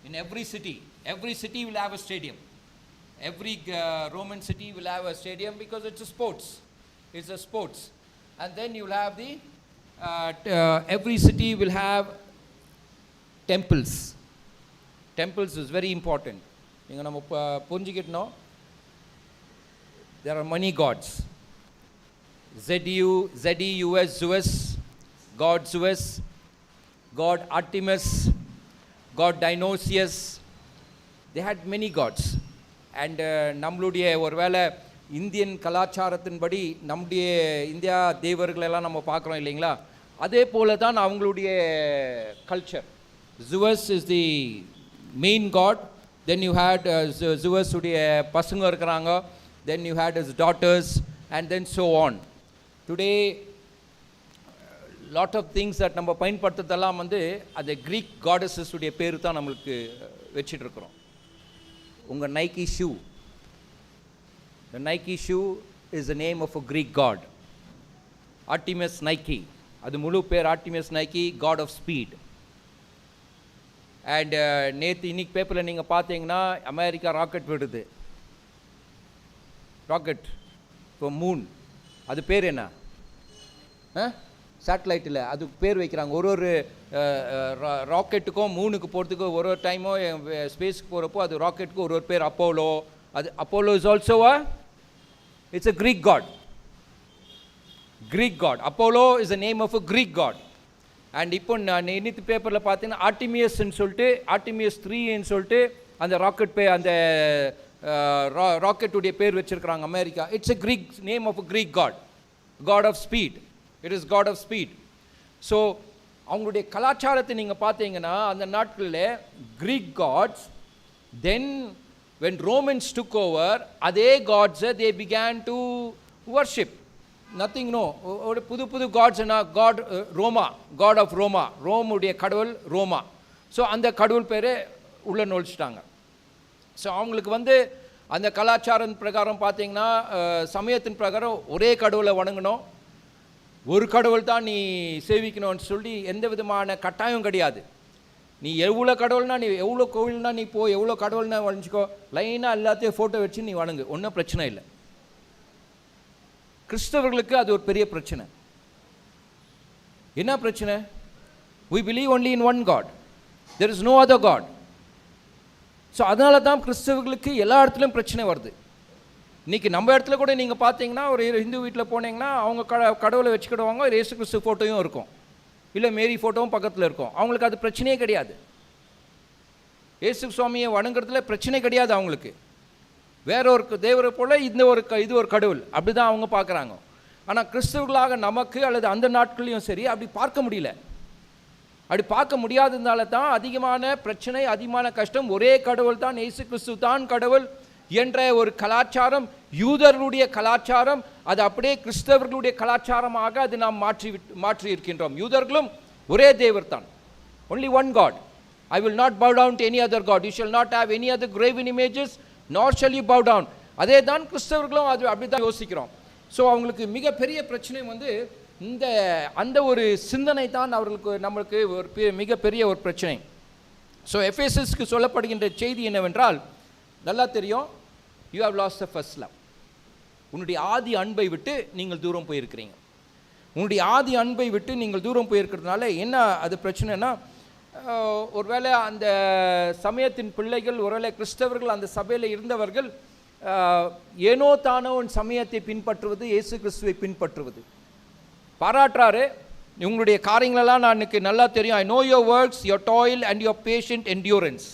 S1: in every city. Every city will have a stadium. Every Roman city will have a stadium because it's a sports. It's a sports. And then you'll have the every city will have temples. Temples is very important. நீங்கள் நம்ம புரிஞ்சுக்கிட்டோம். There are many gods. Zeus, God Zeus, God Artemis, God Dionysius. They had many gods. And நம்மளுடைய ஒருவேளை இந்தியன் கலாச்சாரத்தின்படி நம்முடைய இந்தியா தேவர்களெல்லாம் நம்ம பார்க்குறோம் இல்லைங்களா, அதே போல தான் அவங்களுடைய culture. Zeus is the main god. Then you had Zeus உடைய பசங்க இருக்கிறாங்க, then you had his daughters, and then so on. Today lot of things that நம்ம பயன்படுத்துறதெல்லாம் வந்து அந்த க்ரீக் காடஸஸ் உடைய பேர் தான் நம்மளுக்கு வச்சுட்டு இருக்கிறோம். உங்கள் Nike shoe, the Nike shoe is the name of a Greek god, Artemis Nike. அது முழு பேர் Artemis Nike, god of speed. And நேற்று இன்னைக்கு பேப்பரில் நீங்கள் பார்த்தீங்கன்னா அமெரிக்கா ராக்கெட் விடுது, ராக்கெட் இப்போ மூன், அது பேர் என்ன? சேட்டலைட்டில் அதுக்கு பேர் வைக்கிறாங்க. ஒரு ராக்கெட்டுக்கும் மூணுக்கு போகிறதுக்கும் ஒரு டைமோ ஸ்பேஸுக்கு போகிறப்போ அது ராக்கெட்டுக்கு ஒரு பேர். அப்போலோ, அது Apollo is also it's a Greek god. Greek god. Apollo is the name of a Greek god. And இப்போ நான் இன்னித்து பேப்பரில் பார்த்தீங்கன்னா ஆர்டிமியஸ்ன்னு சொல்லிட்டு, ஆர்டிமியஸ் 3ன்னு சொல்லிட்டு அந்த ராக்கெட் அந்த ராக்கெட்டுடைய பேர் வச்சிருக்கிறாங்க America. It's a Greek name of a Greek god, god of speed. It is god of speed. So அவங்களுடைய கலாச்சாரத்தை நீங்கள் பார்த்தீங்கன்னா அந்த நாட்களில் Greek gods, then when Romans took over, அதே gods they began to worship. Nothing, no. ஒரு புது gods என்ன? God ரோமா, god of ரோமா, ரோமுடைய கடவுள் ரோமா. ஸோ அந்த கடவுள் பேரை உள்ள நுழைச்சிட்டாங்க. ஸோ அவங்களுக்கு வந்து அந்த கலாச்சாரம் பிரகாரம் பார்த்தீங்கன்னா சமயத்தின் பிரகாரம் ஒரே கடவுளை வணங்கணும், ஒரு கடவுள் தான் நீ சேவிக்கணும்னு சொல்லி எந்த விதமான கட்டாயம் கிடையாது. நீ எவ்வளோ கடவுள்னா, நீ எவ்வளோ கோவில்னா நீ போ, எவ்வளோ கடவுள்னா வணங்கிக்கோ, லைனாக எல்லாத்தையும் ஃபோட்டோ வச்சு நீ வணங்கு, ஒன்றும் பிரச்சனை இல்லை. கிறிஸ்தவர்களுக்கு அது ஒரு பெரிய பிரச்சனை. என்ன பிரச்சனை? we believe only in one God, there is no other God. So அதனால தான் கிறிஸ்தவர்களுக்கு எல்லா இடத்துலையும் பிரச்சனை வருது. இன்றைக்கி நம்ம இடத்துல கூட நீங்கள் பார்த்தீங்கன்னா ஒரு ஹிந்து வீட்டில் போனீங்கன்னா அவங்க கடவுளை வச்சுக்கிடுவாங்க, ஒரு இயேசு கிறிஸ்து ஃபோட்டோயும் இருக்கும், இல்லை மேரி ஃபோட்டோவும் பக்கத்தில் இருக்கும். அவங்களுக்கு அது பிரச்சனையே கிடையாது. இயேசு சுவாமியை வணங்குறதுல பிரச்சனை கிடையாது அவங்களுக்கு. வேற ஒரு தேவரை போல் இது ஒரு கடவுள், அப்படி தான் அவங்க பார்க்குறாங்க. ஆனால் கிறிஸ்தவர்களாக நமக்கு அல்லது அந்த நாட்களையும் சரி அப்படி பார்க்க முடியல. அப்படி பார்க்க முடியாததுனால தான் அதிகமான பிரச்சனை, அதிகமான கஷ்டம். ஒரே கடவுள் தான், இயேசு கிறிஸ்து தான் கடவுள் என்ற ஒரு கலாச்சாரம், யூதர்களுடைய கலாச்சாரம், அது அப்படியே கிறிஸ்தவர்களுடைய கலாச்சாரமாக அது நாம் மாற்றி இருக்கின்றோம். யூதர்களும் ஒரே தேவர் தான், only one God. I will not bow down to any other God. You shall not have any other graven images, nor shall you bow down. அதே தான் கிறிஸ்தவர்களும் அது அப்படி தான் யோசிக்கிறோம். ஸோ அவங்களுக்கு மிகப்பெரிய பிரச்சனை வந்து அந்த ஒரு சிந்தனை தான் நம்மளுக்கு ஒரு மிகப்பெரிய ஒரு பிரச்சனை. ஸோ எஃபேசஸ்க்கு சொல்லப்படுகின்ற செய்தி என்னவென்றால், நல்லா தெரியும், you have lost the first love. உன்னுடைய ஆதி அன்பை விட்டு நீங்கள் தூரம் போயிருக்கிறீங்க. உன்னுடைய ஆதி அன்பை விட்டு நீங்கள் தூரம் போயிருக்கிறதுனால என்ன அது பிரச்சனைனா, ஒருவேளை அந்த சமயத்தின் பிள்ளைகள், ஒருவேளை கிறிஸ்தவர்கள் அந்த சபையில் இருந்தவர்கள் ஏனோ தானோ சமயத்தை பின்பற்றுவது, இயேசு கிறிஸ்துவை பின்பற்றுவது. பாராட்டுறாரு, உங்களுடைய காரியங்களெல்லாம் நான் எனக்கு நல்லா தெரியும். I know your works, your toil and your patient endurance.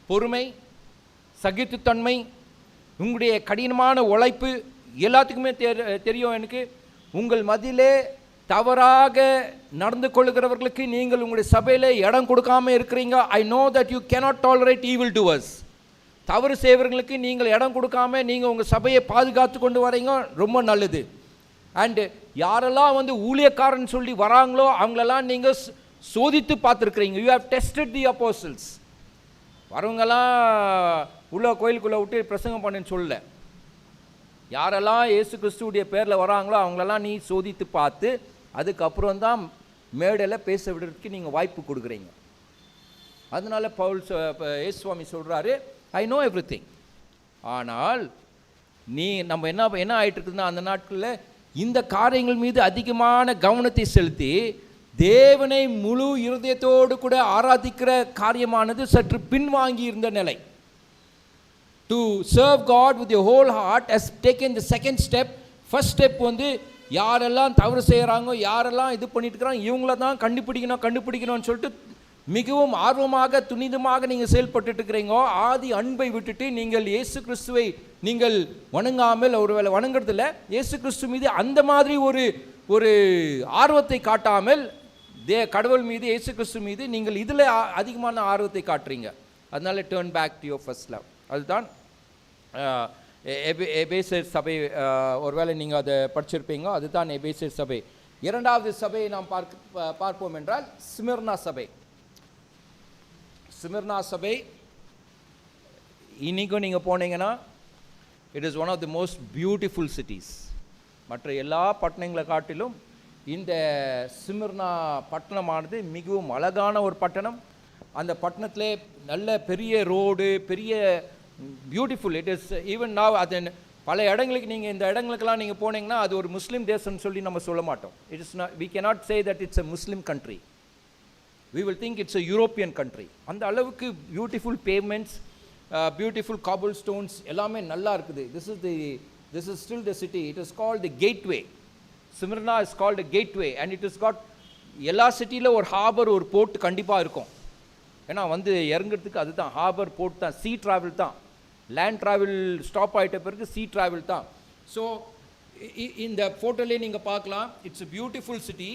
S1: பொறுமை, சகித்துத்தன்மை, உங்களுடைய கடினமான உழைப்பு எல்லாத்துக்குமே தெரியும் எனக்கு. உங்கள் மதியிலே தவறாக நடந்து கொள்கிறவர்களுக்கு நீங்கள் உங்களுடைய சபையில் இடம் கொடுக்காம இருக்கிறீங்க. I know that you cannot tolerate evil towards. தவறு செய்வர்களுக்கு நீங்கள் இடம் கொடுக்காம நீங்கள் உங்கள் சபையை பாதுகாத்து கொண்டு வரீங்க, ரொம்ப நல்லது. அண்டு யாரெல்லாம் வந்து ஊழியக்காரன் சொல்லி வராங்களோ அவங்களெல்லாம் நீங்கள் சோதித்து பார்த்துருக்குறீங்க. You have tested the apostles. வரவங்கெல்லாம் உள்ள கோயிலுக்குள்ளே விட்டு பிரசங்கம் பண்ணுன்னு சொல்லல. யாரெல்லாம் இயேசு கிறிஸ்துவுடைய பேரில் வராங்களோ அவங்களெல்லாம் நீ சோதித்து பார்த்து அதுக்கப்புறம் தான் மேடையில் பேச விடுறதுக்கு நீங்கள் வாய்ப்பு கொடுக்குறீங்க. அதனால இயேசு சுவாமி சொல்கிறாரு, ஐ நோ எவ்ரி திங். ஆனால் நம்ம என்ன ஆகிட்டு இருக்குதுன்னா, அந்த நாட்களில் இந்த காரியங்கள் மீது அதிகமான கவனத்தை செலுத்தி தேவனை முழு இருதயத்தோடு கூட ஆராதிக்கிற காரியமானது சற்று பின்வாங்கி இருந்த நிலை. To serve God with your whole heart has taken the second step. First step வந்து யாரெல்லாம் தவறு செய்கிறாங்க, யாரெல்லாம் இது பண்ணிட்டு இருக்கிறாங்க, இவங்கள தான் கண்டுபிடிக்கணும்னு சொல்லிட்டு மிகவும் ஆர்வமாக துணிதமாக நீங்கள் செயல்பட்டு இருக்கிறீங்க. ஆதி அன்பை விட்டுட்டு நீங்கள் இயேசு கிறிஸ்துவை நீங்கள் வணங்காமல், ஒருவேளை வணங்குறதில்ல, இயேசு கிறிஸ்து மீது அந்த மாதிரி ஒரு ஆர்வத்தை காட்டாமல் கடவுள் மீது, இயேசு கிறிஸ்து மீது நீங்கள் இதில் அதிகமான ஆர்வத்தை காட்டுறீங்க. அதனால turn back to your first love. அதுதான் எபேசர் சபை, ஒருவேளை நீங்கள் அதை படிச்சிருப்பீங்க. அதுதான் எபேசர் சபை. இரண்டாவது சபையை நாம் பார்ப்போம் என்றால் ஸ்மிர்னா சபை. ஸ்மிர்னா சபை இன்றைக்கும் நீங்கள் போனீங்கன்னா it is one of the most beautiful cities. மற்ற எல்லா பட்டணங்களை காட்டிலும் இந்த ஸ்மிர்னா பட்டணமானது மிகவும் அழகான ஒரு பட்டணம். அந்த பட்டணத்திலே நல்ல பெரிய ரோடு, பெரிய பியூட்டிஃபுல். இட் இஸ் ஈவன் நாவ் அது பல இடங்களுக்கு நீங்கள் இந்த இடங்களுக்கெல்லாம் நீங்கள் போனீங்கன்னா அது ஒரு முஸ்லீம் தேசம்னு சொல்லி நம்ம சொல்ல மாட்டோம். It is not, we cannot say that it's a Muslim country. We will think it's a European country. அந்த அளவுக்கு beautiful pavements, beautiful cobble stones எல்லாமே நல்லா இருக்குது. This is still the city. It is called the gateway. Smyrna is called the gateway and it is God. எல்லா சிட்டியில் ஒரு ஹார்பர், ஒரு போர்ட் கண்டிப்பாக இருக்கும். ஏன்னா வந்து இறங்குறதுக்கு அதுதான் ஹார்பர், போர்ட் தான். சீ ட்ராவல் தான். லேண்ட் ட்ராவல் ஸ்டாப் ஆகிட்ட பிறகு சீ ட்ராவல் தான். ஸோ இந்த ஃபோட்டோலேயே நீங்கள் பார்க்கலாம். It's a beautiful city.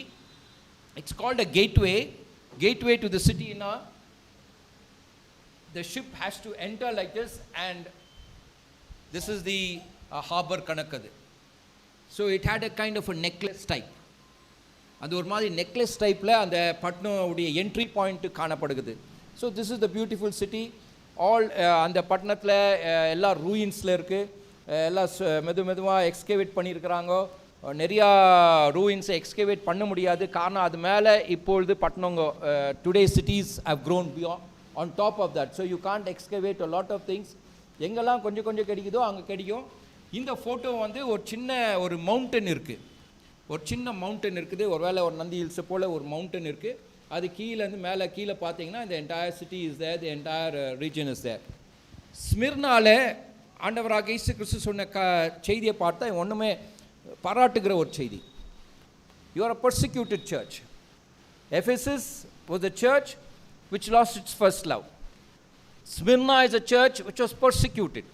S1: It's called a gateway. Gateway to the சிட்டினா the ship has to enter like this and this is the harbor கணக்கது. So it had a kind of a necklace type. அது ஒரு மாதிரி நெக்லஸ் டைப்பில் அந்த பட்டணோடைய என்ட்ரி பாயிண்ட் காணப்படுகிறது. So this is the beautiful city. All அந்த பட்டணத்தில் எல்லா ரூயின்ஸில் இருக்குது. எல்லாம் மெதுவாக எக்ஸ்கேவேட் பண்ணியிருக்கிறாங்க. நிறையா ரூயின்ஸை எக்ஸ்கேவேட் பண்ண முடியாது. காரணம் அது மேலே இப்பொழுது பட்டணங்க today cities have grown beyond on top of that. So you can't excavate a lot of things. எங்கெல்லாம் கொஞ்சம் கொஞ்சம் கிடைக்குதோ அங்கே கிடைக்கும். இந்த ஃபோட்டோ வந்து ஒரு சின்ன ஒரு மவுண்டன் இருக்குது. ஒரு சின்ன மவுண்டன் இருக்குது. ஒரு வேளை ஒரு நந்தி ஹில்ஸை போல் ஒரு மவுண்டன் இருக்குது. அது கீழேருந்து மேலே கீழே பார்த்தீங்கன்னா இந்த entire city is there, the entire region is there. ஸ்மிர்னால ஆண்டவராக இயேசு கிறிஸ்து சொன்ன செய்தியை பார்த்தா ஒன்றுமே பாராட்டுகிற ஒரு செய்தி. You are a persecuted church. Ephesus was a church which lost its first love. Smyrna is a church which was persecuted.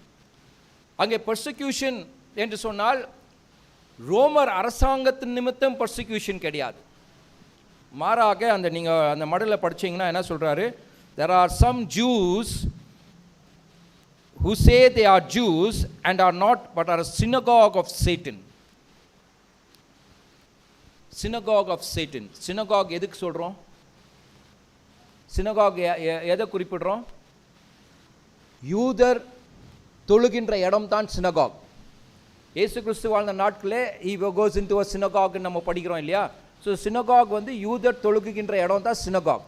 S1: அங்கே persecution என்று சொன்னால் ரோமர் அரசாங்கத்தின் நிமித்தம் persecution கிடையாது. மாறாக அந்த நீங்கள் அந்த மடலில் படிச்சீங்கன்னா என்ன சொல்கிறாரு? There are some Jews who say they are Jews and are not, but are a synagogue of Satan. Synagogue of Satan. Synagogue எதுக்கு சொல்கிறோம்? சினகாக் எதை குறிப்பிடுறோம்? யூதர் தொழுகின்ற இடம் தான் சினகாக். இயேசு கிறிஸ்து வாழ்ந்த நாட்களே he goes into a synagogue நம்ம படிக்கிறோம் இல்லையா? ஸோ சினகாக் வந்து யூதர் தொழுகின்ற இடம் தான் சினகாக்.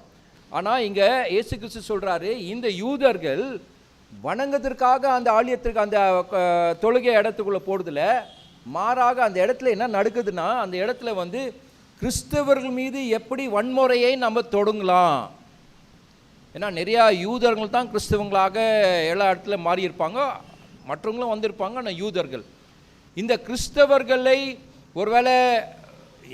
S1: ஆனால் இங்கே இயேசு கிறிஸ்து சொல்கிறாரு, இந்த யூதர்கள் வணங்கத்திற்காக அந்த ஆலயத்திற்கு அந்த தொழுகை இடத்துக்குள்ளே போடுறதில்ல. மாறாக அந்த இடத்துல என்ன நடக்குதுன்னா, அந்த இடத்துல வந்து கிறிஸ்தவர்கள் மீது எப்படி வன்முறையை நம்ம தொடங்கலாம். ஏன்னா நிறையா யூதர்கள் தான் கிறிஸ்தவங்களாக எல்லா இடத்துல மாறி இருப்பாங்க, மற்றவங்களும் வந்திருப்பாங்க. ஆனால் யூதர்கள் இந்த கிறிஸ்தவர்களை ஒருவேளை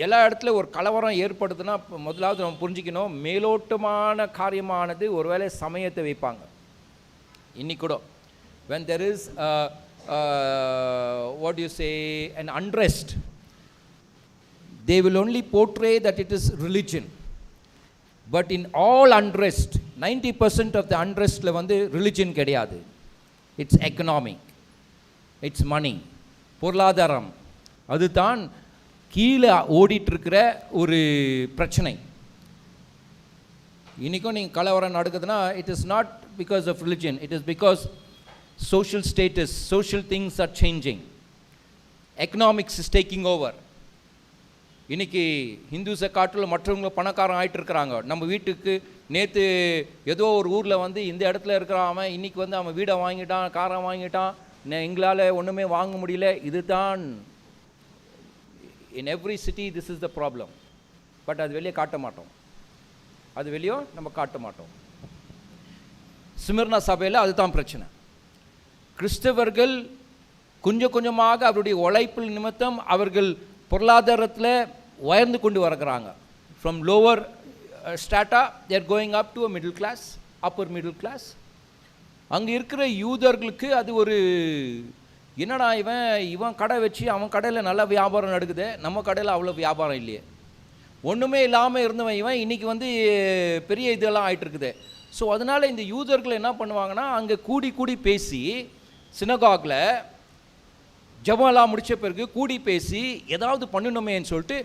S1: எல்லா இடத்துல ஒரு கலவரம் ஏற்படுதுன்னா முதலாவது நம்ம புரிஞ்சிக்கணும், மேலோட்டமான காரியமானது ஒருவேளை சமயத்தை வைப்பாங்க. இன்னைக்கு கூட when there is what do you say an unrest, they will only portray that it is religion. But in all unrest, 90% of the unrestல வந்து religion கிடையாது. It's economic, it's money, பொருளாதாரம். அதுதான் கீழே ஓடிட்டு இருக்கிற ஒரு பிரச்சனை. இன்றைக்கும் நீங்கள் கலவரம் நடக்குதுன்னா it is not because of religion, it is because social status, social things are changing. Economics is taking over. இன்றைக்கி ஹிந்துஸை காட்டில் மற்றவங்க பணக்காரன் ஆகிட்டு இருக்கிறாங்க. நம்ம வீட்டுக்கு நேற்று ஏதோ ஒரு ஊரில் வந்து இந்த இடத்துல இருக்கிறான் அவன், இன்றைக்கி வந்து அவன் வீடை வாங்கிட்டான், காரை வாங்கிட்டான், எங்களால் ஒன்றுமே வாங்க முடியல. இதுதான் in every city this is the problem. But அது வெளியே காட்ட மாட்டோம், அது வெளியே நம்ம காட்ட மாட்டோம். ஸ்மிர்னா சபையில் அதுதான் பிரச்சனை. கிறிஸ்தவர்கள் கொஞ்சம் கொஞ்சமாக அவருடைய உழைப்பில் நிமித்தம் அவர்கள் பொருளாதாரத்தில் உயர்ந்து கொண்டு வருகிறாங்க. From lower strata they're going up to a middle class, upper middle class. அங்கே இருக்கிற யூதர்களுக்கு அது ஒரு என்னடா இவன் கடை வச்சு அவன் கடையில் நல்லா வியாபாரம் நடக்குது, நம்ம கடையில் அவ்வளோ வியாபாரம் இல்லையே, ஒன்றுமே இல்லாமல் இருந்தவன் இவன் இன்றைக்கி வந்து பெரிய இதெல்லாம் ஆகிட்டு இருக்குது. ஸோ அதனால் இந்த யூதர்கள் என்ன பண்ணுவாங்கன்னா அங்கே கூடி கூடி பேசி சினகாகில் ஜபம்லாம் முடித்த பிறகு கூடி பேசி ஏதாவது பண்ணணுமேன்னு சொல்லிட்டு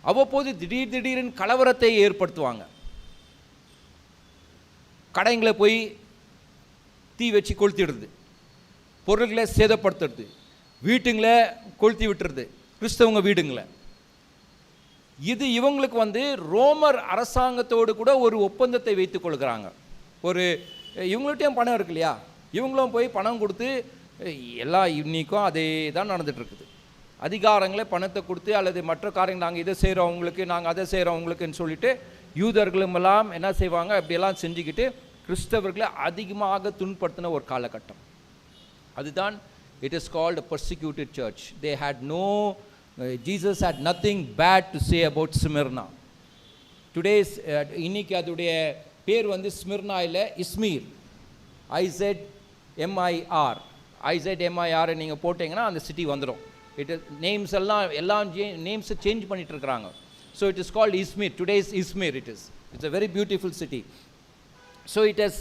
S1: அவ்வப்போது திடீர்னு கலவரத்தை ஏற்படுத்துவாங்க. கடைங்களை போய் தீ வச்சு கொளுத்திடுறது, பொருள்களை சேதப்படுத்துறது, வீட்டுங்களை கொளுத்தி விட்டுறது, கிறிஸ்தவங்க வீடுங்களை. இது இவங்களுக்கு ரோமர் அரசாங்கத்தோடு கூட ஒரு ஒப்பந்தத்தை வைத்துக் கொள்கிறாங்க. ஒரு இவங்கள்ட்டையும் பணம் இருக்கு இல்லையா, இவங்களும் போய் பணம் கொடுத்து எல்லா இன்னைக்கும் அதே தான் நடந்துகிட்ருக்குது. அதிகாரங்களை பணத்தை கொடுத்து அல்லது மற்ற காரியங்கள் நாங்கள் இதை செய்கிறோம் உங்களுக்கு, நாங்கள் அதை செய்கிறோம் உங்களுக்குன்னு சொல்லிட்டு யூதர்களுமெல்லாம் என்ன செய்வாங்க, அப்படியெல்லாம் செஞ்சுக்கிட்டு கிறிஸ்தவர்களை அதிகமாக துன்படுத்தின ஒரு காலகட்டம். அதுதான் it is called a persecuted church. They had no Jesus had nothing bad to say about Smyrna. Today's இன்னைக்கு அதுடைய பேர் ஸ்மிர்னா இல்லை, இஸ்மீர். IZMIR IZMIR நீங்கள் போட்டிங்கன்னா அந்த சிட்டி வந்துடும். இட் இஸ் நேம்ஸ் எல்லாம் நேம்ஸை சேஞ்ச் பண்ணிட்டு இருக்கிறாங்க. So it is called Izmir. Today's Izmir it's a very beautiful city. So it is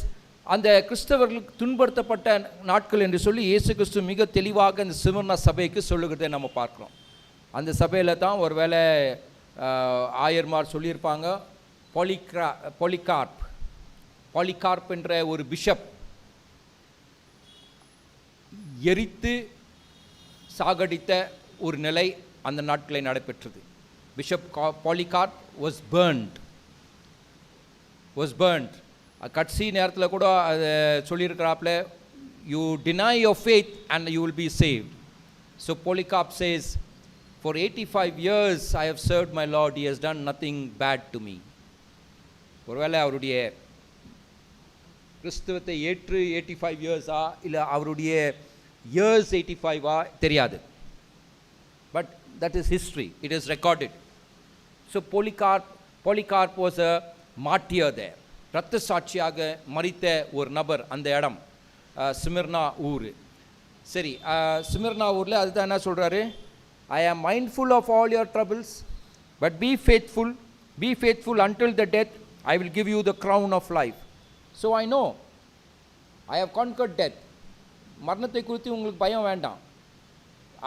S1: அந்த கிறிஸ்தவர்களுக்கு துன்படுத்தப்பட்ட நாட்கள் என்று சொல்லி இயேசு கிறிஸ்து மிக தெளிவாக இந்த ஸ்மிர்னா சபைக்கு சொல்லுகிறதை நம்ம பார்க்குறோம். அந்த சபையில் தான் ஒரு வேளை ஆயர்மார் சொல்லியிருப்பாங்க, பாலிகார்ப் என்ற ஒரு பிஷப் எரித்து சாகடித்த ஒரு நிலை அந்த நாட்களை நடைபெற்றது. Bishop Polycarp was burned. கட்சி நேரத்தில் கூட அதை சொல்லியிருக்கிறாப்புல, you deny your faith and you will be saved. So Polycarp says, for 85 years I have served my Lord, he has done nothing bad to me. ஒருவேளை அவருடைய கிறிஸ்துவத்தை ஏற்று 85 இயர்ஸா இல்லை அவருடைய இயர்ஸ் 85 தெரியாது. But that is history, it is recorded. So Polycarp was a martyr there. இரத்த சாட்சியாக மரித்த ஒரு நபர் அந்த இடம் ஸ்மிர்னா ஊர். சரி, ஸ்மிர்னா ஊரில் அதுதான் என்ன சொல்கிறாரு, I am mindful of all your troubles, but be faithful until the death. I will give you the crown of life. So I know I have conquered death. மரணத்தை குறித்து உங்களுக்கு பயம் வேண்டாம்.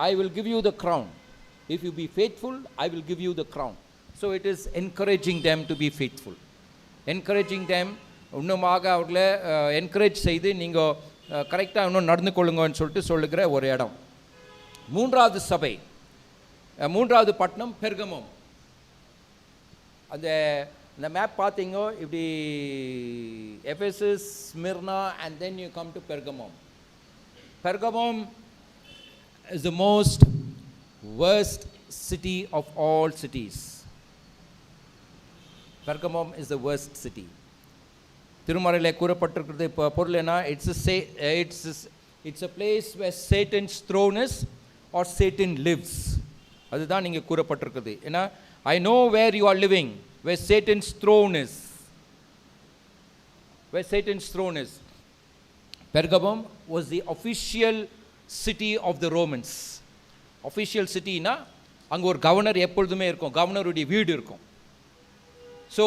S1: I will give you the crown. If you be faithful, I will give you the crown. So it is encouraging them to be faithful. Encouraging them, இன்னுமாக அவர்களை என்கரேஜ் செய்து நீங்கள் கரெக்டாக இன்னும் நடந்து கொள்ளுங்கன்னு சொல்லிட்டு சொல்லுகிற ஒரு இடம். மூன்றாவது சபை, மூன்றாவது பட்டணம் பெர்கமோம். அந்த மேப் பார்த்தீங்க இப்படி Ephesus, Smyrna and then you come to Pergamum. Pergamum is the most worst city of all cities. Pergamum is the worst city. திருமறையில் கூறப்பட்டிருக்கிறது பொருள் என்ன, it's a place where Satan's throne is or Satan lives. அதுதான் நீங்கள் கூறப்பட்டிருக்குது. ஏன்னா I know where you are living, where Satan's throne is. Where Satan's throne is. Pergamum was the official city of the Romans. Official cityனா அங்கே ஒரு கவர்னர் எப்பொழுதுமே இருக்கும், கவர்னருடைய வீடு இருக்கும். ஸோ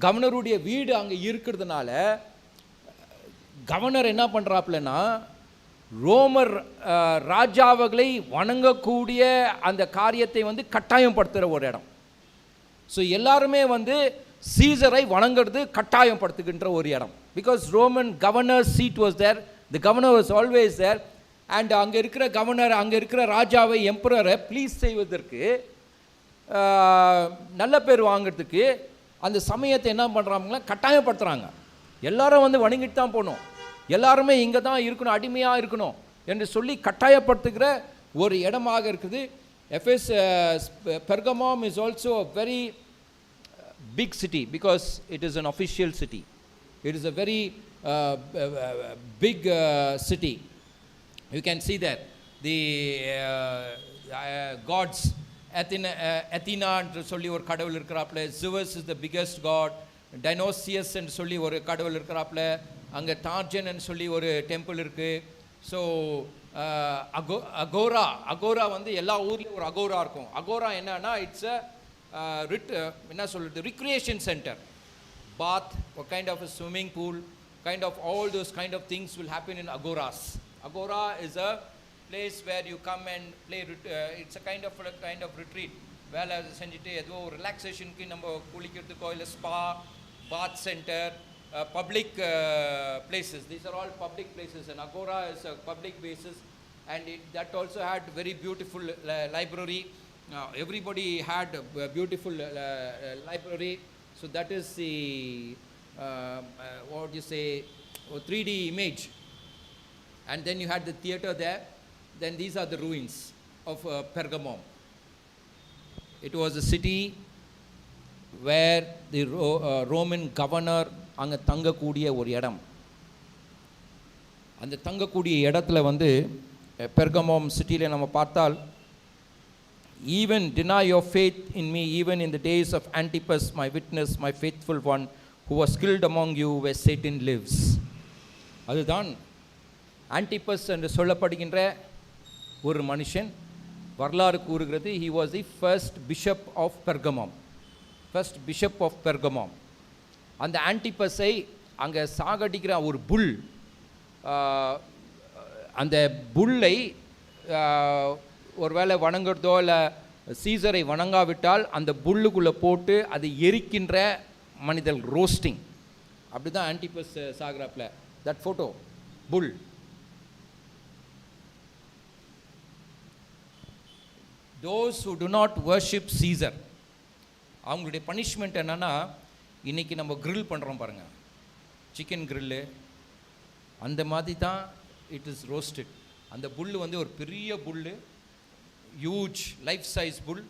S1: கவர்னருடைய வீடு அங்கே இருக்கிறதுனால கவர்னர் என்ன பண்ணுறாப்புலன்னா ரோமர் ராஜாவர்களை வணங்கக்கூடிய அந்த காரியத்தை கட்டாயப்படுத்துகிற ஒரு இடம். ஸோ எல்லாருமே சீசரை வணங்குறது கட்டாயப்படுத்துகின்ற ஒரு இடம். Because Roman governor seat was there, the governor was always there. And அங்கே இருக்கிற கவர்னர், அங்கே இருக்கிற ராஜாவை, எம்பரரை ப்ளீஸ் செய்வதற்கு, நல்ல பேர் வாங்கிறதுக்கு அந்த சமயத்தை என்ன பண்ணுறாங்கன்னா கட்டாயப்படுத்துகிறாங்க. எல்லாரும் வணங்கிட்டு தான் போகணும், எல்லாருமே இங்கே தான் இருக்கணும், அடிமையாக இருக்கணும் என்று சொல்லி கட்டாயப்படுத்துகிற ஒரு இடமாக இருக்குது. Pergamum is also a very big city because it is an official city. It is a very big city. You can see that the gods, Athena என்று சொல்லி ஒரு கடவுள் இருக்கிறாப்புல, Zeus is the biggest god, Dionysius என்று சொல்லி ஒரு கடவுள் இருக்கிறாப்புல, அங்கே டார்ஜன் என்று சொல்லி ஒரு டெம்பிள் இருக்குது. ஸோ அகோரா எல்லா ஊர்லேயும் ஒரு அகோரா இருக்கும். அகோரா என்னன்னா இட்ஸ் என்ன சொல்கிறது, ரிக்ரியேஷன் சென்டர், பாத், ஒரு kind of a swimming pool, kind of all those kind of things will happen in agoras. Agora is a place where you come and play, it's a kind of retreat. வேலை செஞ்சுட்டு ஏதோ ஒரு ரிலாக்ஸேஷனுக்கு நம்ம குளிக்கிறதுக்கோ இல்லை spa, bath centre, public places. These are all public places, and Agora is a public basis, and that also had very beautiful library. Everybody had a beautiful library. So that is the what do you say, 3D image. And then you had the theater there. Then these are the ruins of Pergamum. It was a city where the Roman governor அங்கே தங்கக்கூடிய ஒரு இடம். அந்த தங்கக்கூடிய இடத்துல வந்து பெர்கமோம் சிட்டியில் நம்ம பார்த்தால், even deny your faith in me even in the days of Antipas my witness my faithful one who was killed among you where Satan lives. அதுதான் ஆன்டிபஸ் என்று சொல்லப்படுகின்ற ஒரு மனுஷன். வரலாறு கூறுகிறது, he was the first bishop of Pergamum. first bishop of Pergamum. அந்த ஆன்டிபஸை அங்கே சாகடிக்கிற ஒரு புல், அந்த புல்லை ஒருவேளை வணங்குறதோ இல்லை சீசரை வணங்காவிட்டால் அந்த புல்லுக்குள்ளே போட்டு அதை எரிக்கின்ற மனிதல், ரோஸ்டிங். அப்படி தான் ஆன்டிபஸ் சாகிறாப்ல. That photo, bull. Those who do not worship Caesar, அவங்களுடைய பனிஷ்மெண்ட் என்னன்னா, இன்றைக்கி நம்ம grill பண்ணுறோம் பாருங்கள், சிக்கன் கிரில்லு, அந்த மாதிரி தான் இட் இஸ் ரோஸ்டட். அந்த புல் வந்து ஒரு பெரிய புல், ஹியூஜ் லைஃப் சைஸ் புல்,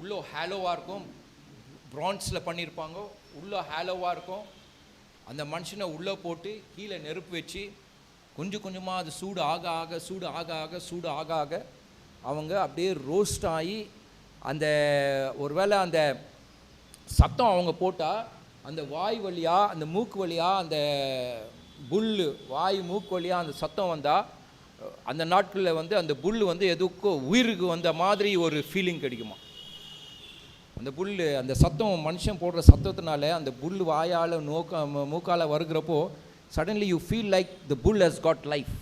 S1: உள்ளே ஹேலோவாக இருக்கும், ப்ரான்ஸில் பண்ணியிருப்பாங்க, உள்ளே ஹேலோவாக இருக்கும். அந்த மனுஷனை உள்ளே போட்டு கீழே நெருப்பு வச்சு கொஞ்சம் கொஞ்சமாக அது சூடு ஆக ஆக சூடு ஆக ஆக சூடு ஆக ஆக அவங்க அப்படியே ரோஸ்ட் ஆகி, அந்த ஒருவேளை அந்த சத்தம் அவங்க போட்டால் அந்த வாய் வழியாக, அந்த மூக்கு வழியாக, அந்த புல் வாய் மூக்கு வழியாக அந்த சத்தம் வந்தால், அந்த நாட்களில் வந்து அந்த புல் வந்து எதுக்கோ உயிருக்கு வந்த மாதிரி ஒரு ஃபீலிங் கிடைக்குமா. அந்த புல், அந்த சத்தம் மனுஷன் போடுற சத்தத்தினால அந்த புல் வாயால் மூக்கால் வருகிறப்போ suddenly you feel like the bull has got life,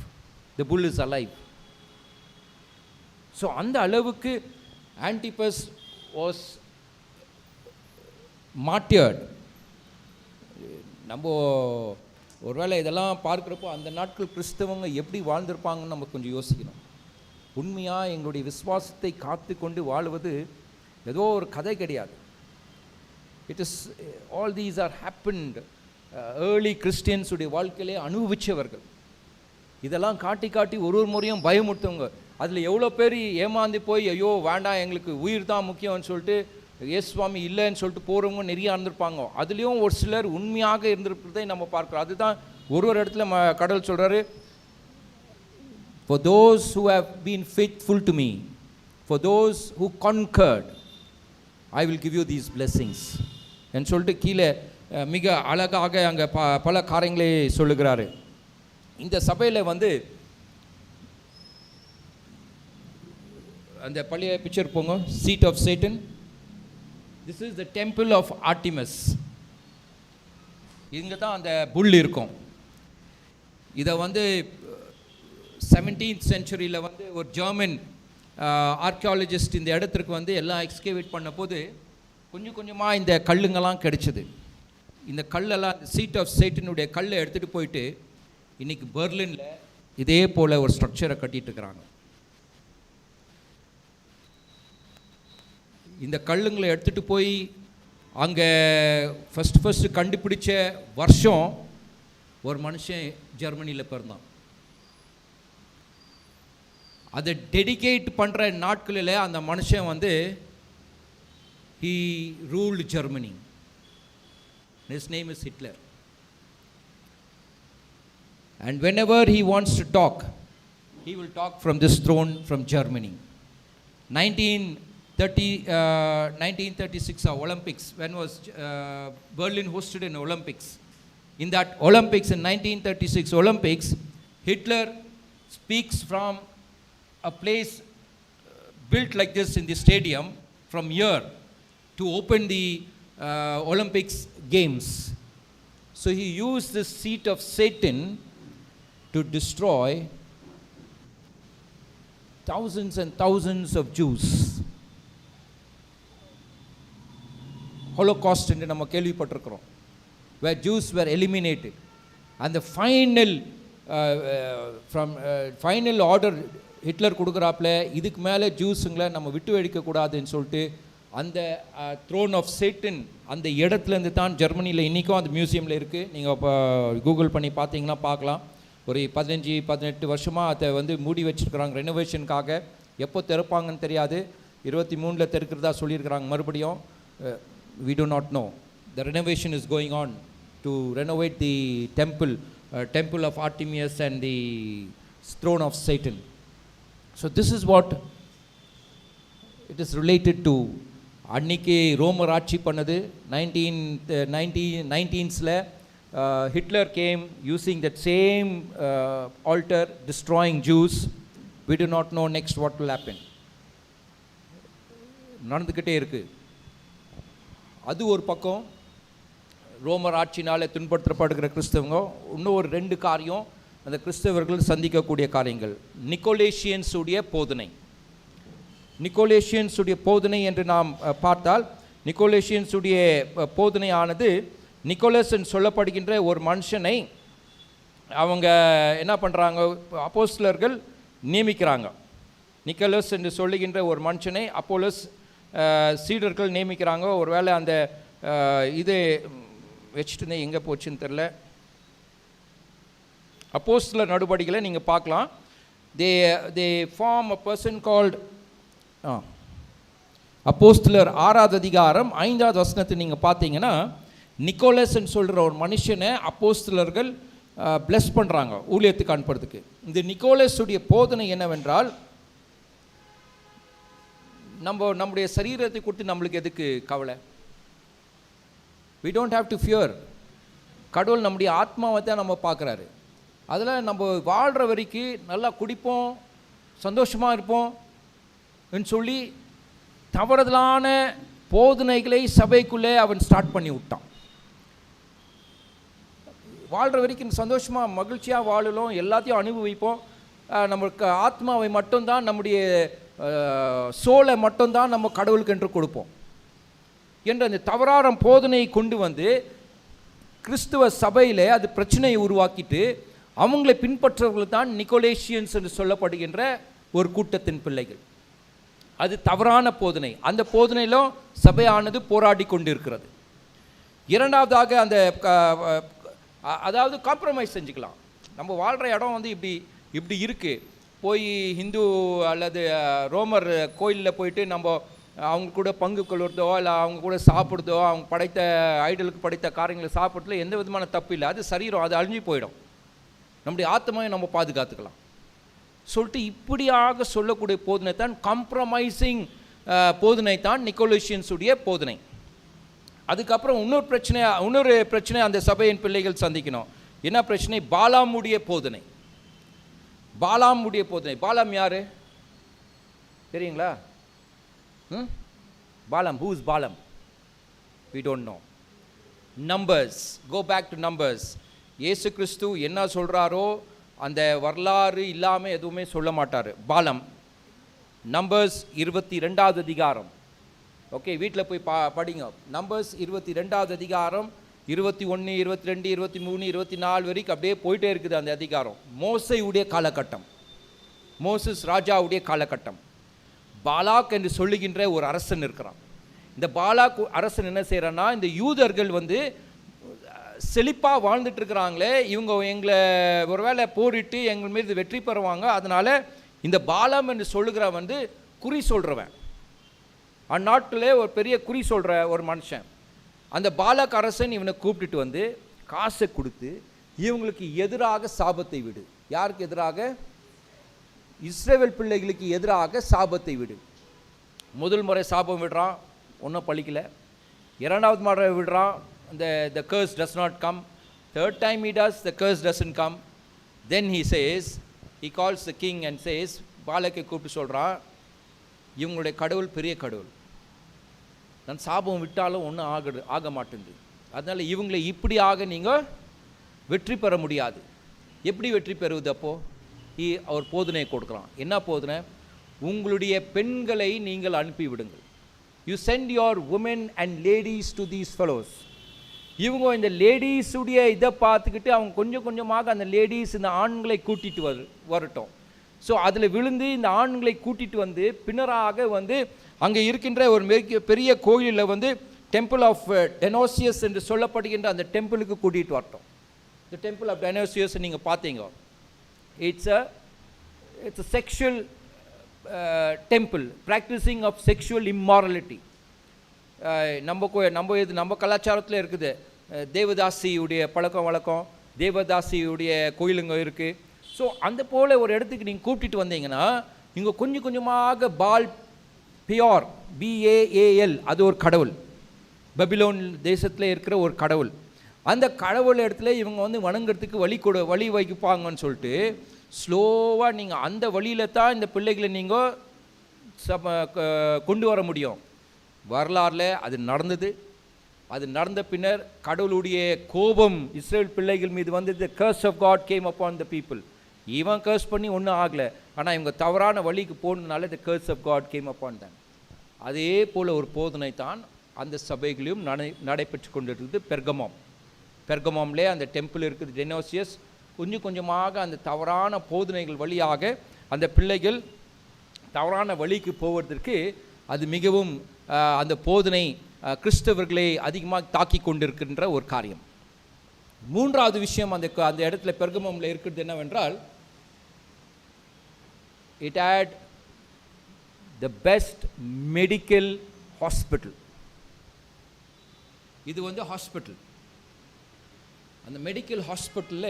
S1: the bull is alive. So அந்த அளவுக்கு ஆன்டிபஸ் வாஸ் மார்ட்டியர்ட். நம்ம ஒருவேளை இதெல்லாம் பார்க்குறப்போ அந்த நாட்கள் கிறிஸ்தவங்க எப்படி வாழ்ந்திருப்பாங்கன்னு நம்ம கொஞ்சம் யோசிக்கணும். உண்மையாக எங்களுடைய விசுவாசத்தை காத்து கொண்டு வாழ்வது ஏதோ ஒரு கதை கிடையாது. It is all these are happened. Early கிறிஸ்டியன்ஸுடைய வாழ்க்கையிலே அனுபவித்தவர்கள். இதெல்லாம் காட்டி காட்டி ஒரு முறையும் பயமுறுத்தவங்க. அதில் எவ்வளோ பேர் ஏமாந்து போய் ஐயோ வேண்டாம் எங்களுக்கு உயிர் தான் முக்கியம்னு சொல்லிட்டு இயேசுவாமி இல்லைன்னு சொல்லிட்டு போகிறவங்க நிறையா இருந்திருப்பாங்க. அதுலேயும் ஒரு சிலர் உண்மையாக இருந்திருக்கிறதை நம்ம பார்க்குறோம். அதுதான் ஒரு இடத்துல கடவுள் சொல்கிறாரு, for those who have been faithful to me, for those who conquered, I will give you these blessings என்று சொல்லிட்டு கீழே மிக அழகாக அங்கே பல காரியங்களே சொல்லுகிறாரு. இந்த சபையில் வந்து அந்த பழைய பிக்சர் போங்க, seat of Satan. This is the temple of Artemis. இங்கே தான் அந்த புல் இருக்கும். இதை வந்து 17th centuryயில் வந்து ஒரு ஜெர்மன் ஆர்கியாலஜிஸ்ட் இந்த இடத்துக்கு வந்து எல்லாம் எக்ஸ்கேவேட் பண்ண போது கொஞ்சம் கொஞ்சமாக இந்த கல்லுங்கெல்லாம் கிடைச்சிது. இந்த கல்லெல்லாம் சீட் ஆஃப் சேட்டனுடைய கல்லை எடுத்துகிட்டு போயிட்டு இன்றைக்கி பெர்லினில் இதே போல் ஒரு ஸ்ட்ரக்சரை கட்டிகிட்டு இருக்கிறாங்க. இந்த கல்லுங்களை எடுத்துகிட்டு போய் அங்கே ஃபஸ்ட்டு கண்டுபிடிச்ச வருஷம் ஒரு மனுஷன் ஜெர்மனியில் பிறந்தான். அதை டெடிகேட் பண்ணுற நாட்களில் அந்த மனுஷன் வந்து he ruled Germany. His name is Hitler. And whenever he wants to talk, he will talk from this throne from Germany. 1936 Olympics, when was Berlin hosted an Olympics. In that Olympics, in 1936 Olympics, Hitler speaks from a place built like this in the stadium from here to open the Olympics games. So he used this seat of Satan to destroy thousands and thousands of Jews. Holocaust என்று நம்ம கேள்விப்பட்டிருக்கிறோம், where Jews were eliminated. And the final order Hitler கொடுக்குறாப்புல, இதுக்கு மேலே ஜூஸுங்களை நம்ம விட்டு வைக்கக்கூடாதுன்னு சொல்லிட்டு அந்த த்ரோன் ஆஃப் சேட்டன் அந்த இடத்துலேருந்து தான் ஜெர்மனியில் இன்றைக்கும் அந்த மியூசியமில் இருக்குது. நீங்கள் இப்போ கூகுள் பண்ணி பார்த்தீங்கன்னா பார்க்கலாம். ஒரு 15-18 வருஷமாக அதை வந்து மூடி வச்சுருக்குறாங்க ரெனோவேஷனுக்காக. எப்போ திறப்பாங்கன்னு தெரியாது. 23 திறக்கிறதா சொல்லியிருக்கிறாங்க. மறுபடியும் we do not know. The renovation is going on to renovate the temple of Artemis and the throne of Satan. So this is what it is related to. அன்னைக்கு ரோமர் ஆட்சி பண்ணது 1919ஸில் Hitler came using that same altar, destroying Jews. We do not know next what will happen. நடந்துக்கிட்டே இருக்கு. அது ஒரு பக்கம் ரோமர் ஆட்சினால் துன்படுத்தப்படுகிற கிறிஸ்தவங்க. இன்னும் ஒரு 2 காரியம் அந்த கிறிஸ்தவர்கள் சந்திக்கக்கூடிய காரியங்கள். நிக்கோலேஷியன்ஸுடைய போதனை. நிக்கோலேஷியன்ஸுடைய போதனை என்று நாம் பார்த்தால், நிக்கோலேஷியன்ஸுடைய போதனையானது நிக்கோலஸ் என்று சொல்லப்படுகின்ற ஒரு மனுஷனை அவங்க என்ன பண்ணுறாங்க, அப்போஸ்தலர்கள் நியமிக்கிறாங்க. நிக்கோலஸ் என்று சொல்லுகின்ற ஒரு மனுஷனை அப்போலஸ் சீடர்கள் நியமிக்கிறாங்க. ஒரு வேளை அந்த இது வச்சுட்டு எங்கே போச்சுன்னு தெரில. அப்போஸ்தலர் நடவடிக்கைகளை நீங்கள் பார்க்கலாம். they form a person called அப்போஸ்தலர் 6வது அதிகாரம் 5வது வசனத்தை நீங்கள் பார்த்தீங்கன்னா, நிக்கோலஸ்ன்னு சொல்கிற ஒரு மனுஷனை அப்போஸ்தலர்கள் பிளஸ் பண்ணுறாங்க ஊழியத்துக்கு அனுப்புறதுக்கு. இந்த நிக்கோலஸுடைய போதனை என்னவென்றால், நம்முடைய சரீரத்தை குறித்து நம்மளுக்கு எதுக்கு கவலை? we don't have to fear. கடவுள் நம்முடைய ஆத்மாவை தான் நம்ம பார்க்குறாரு. அதில் நம்ம வாழ்கிற வரைக்கும் நல்லா குடிப்போம், சந்தோஷமாக இருப்போம் என்று சொல்லி தவறுதலான போதனைகளை சபைக்குள்ளே அவன் ஸ்டார்ட் பண்ணி விட்டான். வாழ்கிற வரைக்கும் சந்தோஷமாக மகிழ்ச்சியாக வாழலும், எல்லாத்தையும் அனுபவிப்போம், நம்மளுக்கு ஆத்மாவை மட்டும்தான், நம்முடைய சோலை மட்டும்தான் நம்ம கடவுளுக்கு என்று கொடுப்போம் என்ற அந்த தவறான போதனையை கொண்டு வந்து கிறிஸ்துவ சபையில் அது பிரச்சனையை உருவாக்கிட்டு அவங்களை பின்பற்றவர்கள் தான் நிக்கோலேஷியன்ஸ் என்று சொல்லப்படுகின்ற ஒரு கூட்டத்தின் பிள்ளைகள். அது தவறான போதனை. அந்த போதனையிலும் சபையானது போராடி கொண்டிருக்கிறது. இரண்டாவதாக அந்த அதாவது காம்ப்ரமைஸ் செஞ்சுக்கலாம். நம்ம வாழ்கிற இடம் வந்து இப்படி இருக்குது, போய் ஹிந்து அல்லது ரோமர் கோயிலில் போயிட்டு நம்ம அவங்க கூட பங்கு கொள்வதோ இல்லை அவங்க கூட சாப்பிட்றதோ, அவங்க படைத்த ஐடலுக்கு படைத்த காரியங்களை சாப்பிட்றதுல எந்த விதமான தப்பு இல்லை. அது சரீரம், அது அழிஞ்சு போயிடும். நம்முடைய ஆத்மாவை நம்ம பாதுகாத்துக்கலாம் சொல்லிட்டு இப்படியாக சொல்லக்கூடிய போதனை தான் காம்ப்ரமைசிங் போதனை தான் நிக்கோலேஷியன்ஸுடைய போதனை. அதுக்கப்புறம் இன்னொரு பிரச்சனை அந்த சபையின் பிள்ளைகள் சந்திக்கணும். என்ன பிரச்சனை? பாலாமுடைய போதனை. பாலாமுடைய போதனை. பாலாம் யாரு தெரியுங்களா? பாலாம், who is Balaam? We don't know. Numbers, go back to Numbers. இயேசு கிறிஸ்து என்ன சொல்கிறாரோ அந்த வரலாறு இல்லாமல் எதுவுமே சொல்ல மாட்டார். பாலம் நம்பர்ஸ் 22வது அதிகாரம். ஓகே, வீட்டில் போய் படிங்க. நம்பர்ஸ் 22வது அதிகாரம் 21, 22, 23, 24 வரைக்கும் அப்படியே போயிட்டே இருக்குது அந்த அதிகாரம். மோசையுடைய காலகட்டம், மோசஸ் ராஜாவுடைய காலகட்டம். பாலாக் என்று சொல்லுகின்ற ஒரு அரசன் இருக்கிறான். இந்த பாலாக் அரசன் என்ன செய்கிறான்னா, இந்த யூதர்கள் வந்து செழிப்பாக வாழ்ந்துட்டு இருக்கிறாங்களே, இவங்க எங்களை ஒருவேளை போரிட்டு எங்கள் மீது வெற்றி பெறுவாங்க, அதனால் இந்த பாலாம் என்று சொல்லுகிற வந்து குறி சொல்கிறவன், அந்நாட்டில் ஒரு பெரிய குறி சொல்கிற ஒரு மனுஷன். அந்த பாலாக் அரசன் இவனை கூப்பிட்டுட்டு வந்து காசை கொடுத்து இவங்களுக்கு எதிராக சாபத்தை விடு. யாருக்கு எதிராக? இஸ்ரவேல் பிள்ளைகளுக்கு எதிராக சாபத்தை விடு. முதல் முறை சாபம் விடுறான், ஒன்றும் பழிக்கல. இரண்டாவது முறை விடுறான், the curse does not come. Third time he does, the curse doesn't come. Then he calls the king and says, பாலக்கை கூப்பிட்டு சொல்கிறான், இவங்களுடைய கடவுள் பெரிய கடவுள், நான் சாபம் விட்டாலும் ஒன்றும் ஆக மாட்டேங்குது, அதனால் இவங்களை இப்படியாக நீங்கள் வெற்றி பெற முடியாது. எப்படி வெற்றி பெறுவது? அப்போது அவர் போதனையை கொடுக்குறான். என்ன போதனை? உங்களுடைய பெண்களை நீங்கள் அனுப்பி விடுங்கள். You sent your women and ladies to these fellows. இவங்க இந்த லேடீஸுடைய இதை பார்த்துக்கிட்டு அவங்க கொஞ்சம் கொஞ்சமாக அந்த லேடீஸ் இந்த ஆண்களை கூட்டிகிட்டு வரட்டும். ஸோ அதில் விழுந்து இந்த ஆண்களை கூட்டிகிட்டு வந்து பின்னராக வந்து அங்கே இருக்கின்ற ஒரு பெரிய கோயிலில் வந்து டெம்பிள் ஆஃப் டெனோசியஸ் என்று சொல்லப்படுகின்ற அந்த டெம்பிளுக்கு கூட்டிகிட்டு வரட்டும். இந்த டெம்பிள் ஆஃப் டெனோசியஸ் நீங்கள் பார்த்தீங்க, it's a sexual temple practising of sexual immorality. நம்ம கலாச்சாரத்தில் இருக்குது தேவதாசியுடைய பழக்கம் வழக்கம், தேவதாசியுடைய கோயிலுங்க இருக்குது. ஸோ அந்த போல் ஒரு இடத்துக்கு நீங்கள் கூப்பிட்டு வந்தீங்கன்னா இங்கே கொஞ்சம் கொஞ்சமாக பால் பியோர், BAAL, அது ஒரு கடவுள், பபிலோன் தேசத்தில் இருக்கிற ஒரு கடவுள். அந்த கடவுள் இடத்துல இவங்க வந்து வணங்குறதுக்கு வழி வைப்பாங்கன்னு சொல்லிட்டு ஸ்லோவாக நீங்கள் அந்த வழியில் தான் இந்த பிள்ளைகளை நீங்கள் கொண்டு வர முடியும். வரலாறில் அது நடந்தது. அது நடந்த பின்னர் கடவுளுடைய கோபம் இஸ்ரேல் பிள்ளைகள் மீது வந்து the curse of God came upon the people. இவன் கர்ஸ் பண்ணி ஒன்றும் ஆகலை, ஆனால் இவங்க தவறான வழிக்கு போனதுனால the curse of God came upon them. அதே போல் ஒரு போதனை தான் அந்த சபைகளையும் நடைபெற்று கொண்டிருக்குது. பெர்கமோம்லே அந்த டெம்பிள் இருக்குது டெனோசியஸ். கொஞ்சம் கொஞ்சமாக அந்த தவறான போதனைகள் வழியாக அந்த பிள்ளைகள் தவறான வழிக்கு போவதற்கு அது மிகவும் அந்த போதனை கிறிஸ்தவர்களை அதிகமாக தாக்கி கொண்டிருக்கின்ற ஒரு காரியம். மூன்றாவது விஷயம் அந்த இடத்துல பெர்கமோம்ல இருக்கிறது என்னவென்றால், it had the best medical hospital. இது வந்து ஹாஸ்பிட்டல். அந்த மெடிக்கல் ஹாஸ்பிட்டல்ல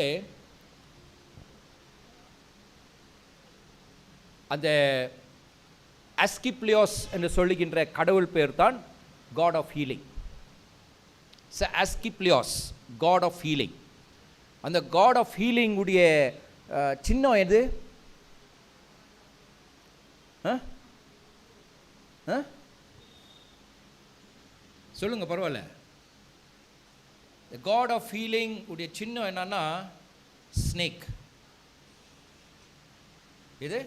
S1: அந்த அஸ்கிப்லியோஸ் என்று சொல்லுகின்ற கடவுள் பேர் தான் god of healing. Asclepius, god of healing. அந்த காட் ஆஃப் ஹீலிங் உடைய சின்னம் எது? சொல்லுங்க, பரவாயில்ல. காட் ஆஃப் ஹீலிங் உடைய சின்னம் என்னன்னா ஸ்னேக். இது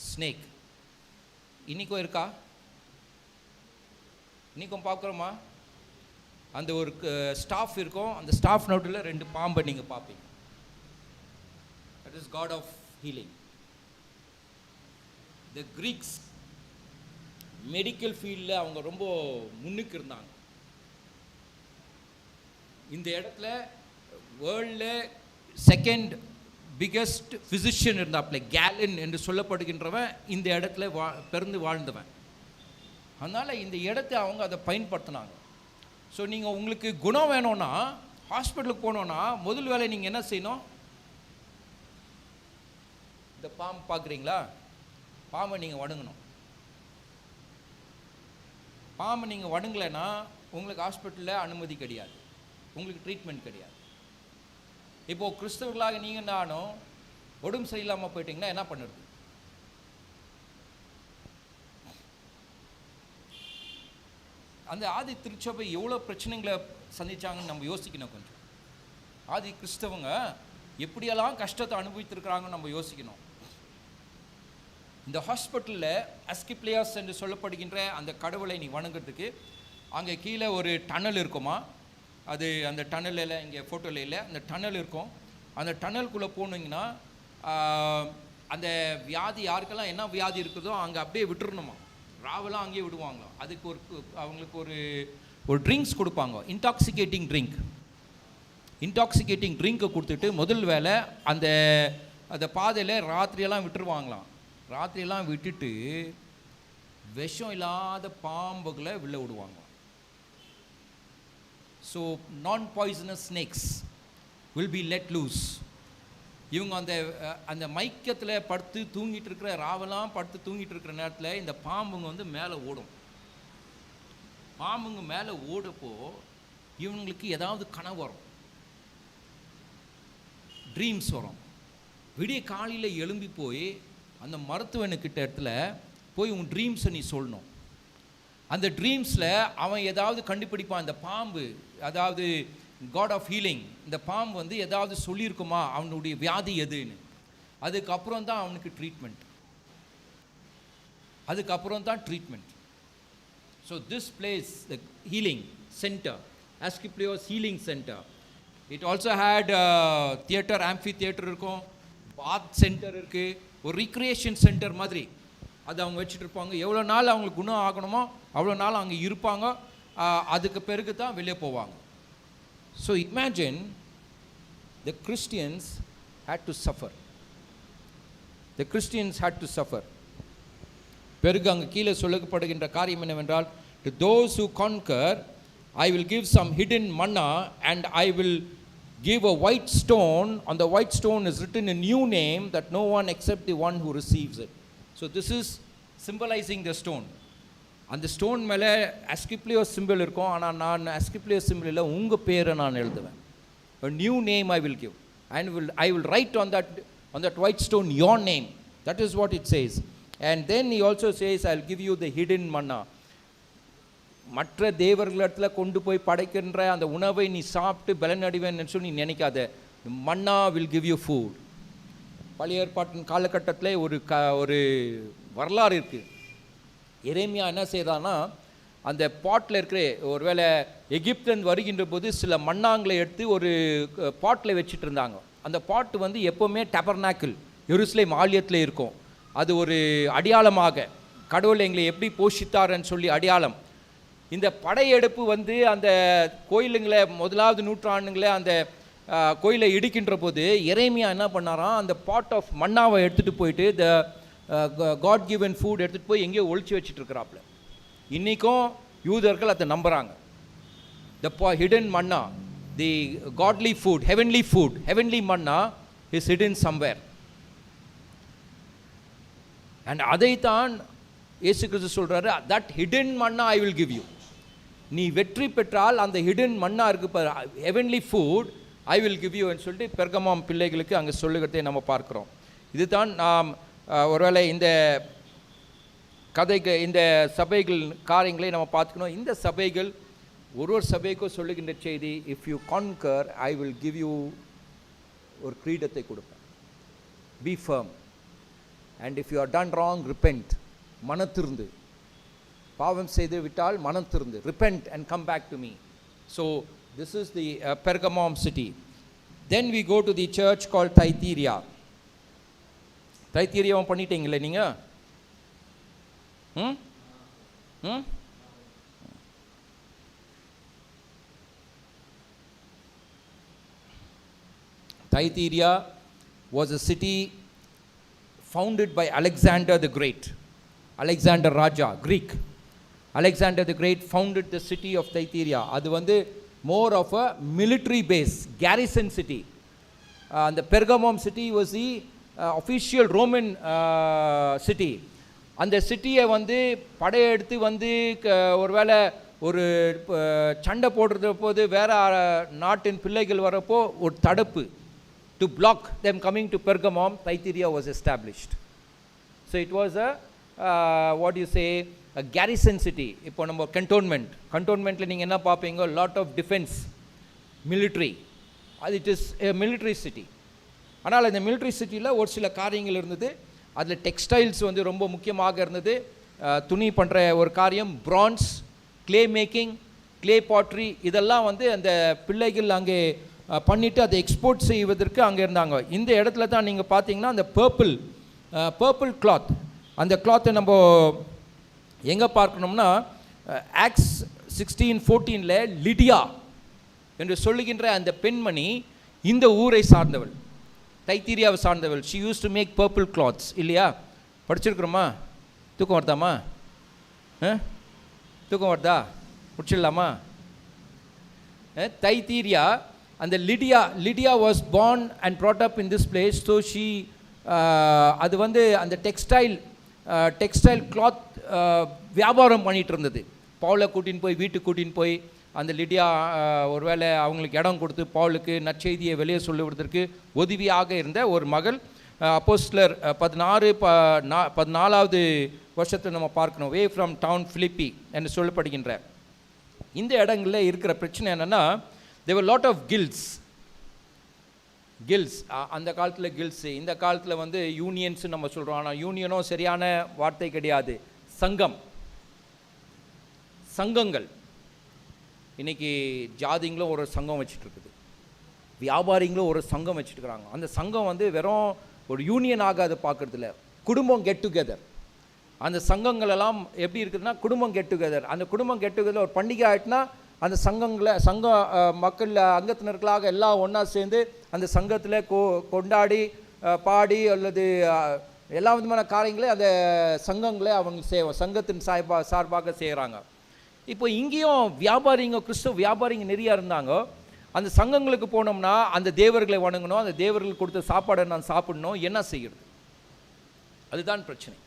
S1: ஸ்னேக். இன்னைக்கும் இருக்கா? இன்னைக்கும் பார்க்குறோமா? அந்த ஒரு ஸ்டாஃப் இருக்கும், அந்த ஸ்டாஃப் நோட்டில் 2 பாம்பை நீங்கள் பார்ப்பீங்க. That is God of healing. The Greeks medical ஃபீல்டில் அவங்க ரொம்ப முன்னுக்கு இருந்தாங்க. இந்த இடத்துல வேர்ல்டில் செகண்ட் பிகெஸ்ட் ஃபிசிஷியன் இருந்தாப்புல கேலன் என்று சொல்லப்படுகின்றவன் இந்த இடத்துல பிறந்து வாழ்ந்தவன். அதனால் இந்த இடத்த அவங்க அதை பயன்படுத்தினாங்க. ஸோ நீங்கள் உங்களுக்கு குணம் வேணும்னா ஹாஸ்பிட்டலுக்கு போனோன்னா முதல் வேலை நீங்கள் என்ன செய்யணும்? இந்த பாம்பு பார்க்குறீங்களா? பாம்பை நீங்கள் வணங்கணும். பாம்பை நீங்கள் வணங்கலைன்னா உங்களுக்கு ஹாஸ்பிட்டலில் அனுமதி கிடையாது, உங்களுக்கு ட்ரீட்மெண்ட் கிடையாது. இப்போது கிறிஸ்தவர்களாக நீங்கள் நானும் உடம்பு சரியில்லாமல் போயிட்டீங்கன்னா என்ன பண்ணுறது? அந்த ஆதி திருச்சபை எவ்வளோ பிரச்சனைகளை சந்திச்சாங்கன்னு நம்ம யோசிக்கணும். கொஞ்சம் ஆதி கிறிஸ்தவங்க எப்படியெல்லாம் கஷ்டத்தை அனுபவித்திருக்கிறாங்கன்னு நம்ம யோசிக்கணும். இந்த ஹாஸ்பிட்டலில் அஸ்கிப்லியாஸ் என்று சொல்லப்படுகின்ற அந்த கடவுளை நீ வணங்குறதுக்கு அங்கே கீழே ஒரு டனல் இருக்குமா? அது அந்த டனலில் இங்கே ஃபோட்டோவில் இல்லை, அந்த டனல் இருக்கும். அந்த டனலுக்குள்ளே போனீங்கன்னா அந்த வியாதி யாருக்கெல்லாம் என்ன வியாதி இருக்குதோ அங்கே அப்படியே விட்டுறணுமா, ராவெல்லாம் அங்கேயே விடுவாங்களாம். அதுக்கு அவங்களுக்கு ஒரு ட்ரிங்க்ஸ் கொடுப்பாங்க, இன்டாக்சிகேட்டிங் ட்ரிங்க்கை கொடுத்துட்டு முதல் வேலை அந்த பாதையில் ராத்திரியெல்லாம் விட்டுருவாங்களாம். ராத்திரியெல்லாம் விட்டுட்டு விஷம் இல்லாத பாம்புகளை விழ விடுவாங்க. So non-poisonous snakes will be let loose. இவங்க அந்த மைக்கத்தில் படுத்து தூங்கிட்டு இருக்கிற ராவெல்லாம் படுத்து தூங்கிட்டு இருக்கிற நேரத்தில் இந்த பாம்புங்க வந்து மேலே ஓடும். பாம்புங்க மேலே ஓடப்போ இவங்களுக்கு ஏதாவது கனவு வரும், ட்ரீம்ஸ் வரும். விடிய காலையில் எழும்பி போய் அந்த மருத்துவனுக்கிட்ட இடத்துல போய் உன் ட்ரீம்ஸை நீ சொல்லணும். அந்த ட்ரீம்ஸில் அவன் ஏதாவது கண்டுபிடிப்பான். இந்த பாம்பு, அதாவது காட் ஆஃப் ஹீலிங், இந்த பாம்பு வந்து ஏதாவது சொல்லியிருக்குமா அவனுடைய வியாதி எதுன்னு. அதுக்கப்புறம் தான் அவனுக்கு treatment. So this place, the healing center, Asclepios healing center, it also had theater, amphitheater இருக்கும், bath center இருக்கு, ஒரு recreation center மாதிரி அது அவங்க வச்சுட்டு இருப்பாங்க. எவ்வளோ நாள் அவங்களுக்கு குணம் ஆகணுமோ அவ்வளோ நாள் அங்கே இருப்பாங்க, அதுக்கு பிறகு தான் வெளியே போவாங்க. So imagine the Christians had to suffer. The Christians had to suffer. பிறகு அங்கே கீழே சொல்லப்படுகின்ற காரியம் என்னவென்றால், to those who conquer I will give some hidden manna and I will give a white stone. On the white stone is written a new name that no one except the one who receives it. So this is symbolizing the stone. அந்த ஸ்டோன் மேலே Asclepios symbol இருக்கும், ஆனால் நான் Asclepios symbol இல்லை, உங்கள் பேரை நான் எழுதுவேன். A new name I will give and I will write on that white stone your name. That is what it says. And then he also says I will give you the hidden manna. மற்ற தேவர்களிடத்தில் கொண்டு போய் படைக்கின்ற அந்த உணவை நீ சாப்பிட்டு பலன் அடைவேன்னு சொல்லி நீ நினைக்காத. மன்னா வில் கிவ் யூ ஃபுட். பழைய ஏற்பாட்டின் காலகட்டத்தில் ஒரு வரலாறு இருக்குது. எரேமியா என்ன செய்தான்னா, அந்த பாட்டில் இருக்கிற ஒருவேளை எகிப்திலிருந்து வருகின்ற போது சில மண்ணாங்களை எடுத்து ஒரு பாட்டில் வச்சுட்டு இருந்தாங்க. அந்த பாட்டு வந்து எப்போவுமே டபர்னாக்கிள் எருசலேம் ஆலயத்தில் இருக்கும். அது ஒரு அடையாளமாக கடவுள் எங்களை எப்படி போஷித்தார்ன்னு சொல்லி அடையாளம். இந்த படையெடுப்பு வந்து அந்த கோயிலுங்களை முதலாவது நூற்றாண்டுங்களை அந்த கோயிலை இடிக்கின்ற போது எரேமியா என்ன பண்ணாராம், அந்த பாட் ஆஃப் மன்னாவை எடுத்துகிட்டு போயிட்டு த காட் கிவன் ஃபுட் எடுத்துகிட்டு போய் எங்கேயோ ஒழிச்சு வச்சுட்டு இருக்கிறாப்புல. இன்றைக்கும் யூதர்கள் அதை நம்புகிறாங்க. The hidden manna, the godly food, heavenly manna is hidden somewhere. And அதைத்தான் இயேசு கிறிஸ்து சொல்கிறாரு, that hidden manna I will give you. நீ வெற்றி பெற்றால் அந்த ஹிடன் மன்னா இருக்கு, heavenly food I will give யூன்னு சொல்லிட்டு பெர்கமாம் பிள்ளைகளுக்கு அங்கே சொல்லுகிறதை நம்ம பார்க்குறோம். இதுதான் நாம் ஒருவேளை இந்த கதைக்கு இந்த சபைகள் காரியங்களை நம்ம பார்த்துக்கணும். இந்த சபைகள் ஒரு சபைக்கும் சொல்லுகின்ற செய்தி, if you conquer I will give you ஒரு கிரீடத்தை கொடுப்பேன். Be firm and if you are done wrong repent. மனத்திருந்து பாவம் செய்து விட்டால் மனத்திருந்து repent and come back to me. So this is the Pergamum city. Then we go to the church called Thyatira. Thyatira பண்ணிட்டீங்களே நீங்க? Thyatira was a city founded by Alexander the Great. Alexander Raja, Greek. Alexander the Great founded the city of Thyatira. அது வந்து more of a military base, garrison city. The Pergamum city was the official Roman city. அந்த சிட்டியை வந்து படையெடுத்து வந்து ஒருவேளை ஒரு சண்டை போடுற போது வேற நாட்டின் பிள்ளைகள் வரப்போ ஒரு தடுப்பு, to block them coming to Pergamum, Thyatira was established. So it was a what do you say, a garrison city. இப்போ நம்ம கண்டோன்மெண்ட்டில் நீங்கள் என்ன பார்ப்பீங்க, லாட் ஆஃப் டிஃபென்ஸ், மிலிட்ரி, அது it is a military city. ஆனால் இந்த மிலிட்ரி சிட்டியில் ஒரு சில காரியங்கள் இருந்தது. அதில் டெக்ஸ்டைல்ஸ் வந்து ரொம்ப முக்கியமாக இருந்தது. துணி பண்ணுற ஒரு காரியம், பிரான்ஸ், கிளே மேக்கிங், கிளே பாட்ரி, இதெல்லாம் வந்து அந்த பிள்ளைகள் அங்கே பண்ணிவிட்டு அதை எக்ஸ்போர்ட் செய்வதற்கு அங்கே இருந்தாங்க. இந்த இடத்துல தான் நீங்கள் பார்த்தீங்கன்னா அந்த பர்பிள் கிளாத், அந்த கிளாத்தை நம்ம எங்கே பார்க்கணும்னா ஆக்ஸ் 16:14 லிடியா என்று சொல்லுகின்ற அந்த பெண்மணி இந்த ஊரை சார்ந்தவள், தைத்தீரியாவை சார்ந்தவள். She used to make purple clothes. இல்லையா? படிச்சிருக்கிறோமா? தூக்கம் வருதாமா? தூக்கம் வருதா? முடிச்சிடலாமா? தைத்தீரியா, அந்த Lydia was born and brought up in this place. So she அது வந்து அந்த டெக்ஸ்டைல் கிளாத் வியாபாரம் பண்ணிகிட்டு இருந்தது. பவுலை வீட்டுக்கு கூட்டின்னு போய் அந்த லிடியா ஒருவேளை அவங்களுக்கு இடம் கொடுத்து பவுலுக்கு நற்செய்தியை வெளியே சொல்லுவதற்கு உதவியாக இருந்த ஒரு மகள். அப்போஸ்தலர் 14வது வருஷத்தில் நம்ம பார்க்கணும். வே ஃப்ரம் டவுன் பிலிப்பி என்று சொல்லப்படுகின்ற இந்த இடங்களில் இருக்கிற பிரச்சனை என்னென்னா, தேர் லாட் ஆஃப் கில்ஸ். அந்த காலத்தில் கில்ஸு, இந்த காலத்தில் வந்து யூனியன்ஸ் நம்ம சொல்கிறோம். ஆனால் யூனியனும் சரியான வார்த்தை கிடையாது. சங்கங்கள். இன்றைக்கி ஜாதிங்களும் ஒரு சங்கம் வச்சுட்ருக்குது, வியாபாரிங்களும் ஒரு சங்கம் வச்சுட்டுருக்குறாங்க. அந்த சங்கம் வந்து வெறும் ஒரு யூனியன் ஆகாது பார்க்குறதில்ல, குடும்பம் கெட் டுகெதர். அந்த சங்கங்கள் எல்லாம் எப்படி இருக்குதுன்னா குடும்பம் கெட் டுகெதர். அந்த குடும்பம் கெட் டுகெதர் ஒரு பண்டிகை ஆகிட்டுனா அந்த சங்க மக்கள் அங்கத்தினர்களாக எல்லாம் ஒன்றா சேர்ந்து அந்த சங்கத்தில் கொண்டாடி பாடி அல்லது எல்லா விதமான காரியங்களே அந்த சங்கங்களே அவங்க சங்கத்தின் சார்பாக செய்கிறாங்க. இப்போ இங்கேயும் வியாபாரிங்க, கிறிஸ்தவ வியாபாரிங்க நிறையா இருந்தாங்க. அந்த சங்கங்களுக்கு போனோம்னா அந்த தேவர்களை வணங்கணும், அந்த தேவர்களுக்கு கொடுத்த சாப்பாடை நான் சாப்பிடணும், என்ன செய்கிறது? அதுதான் பிரச்சனை.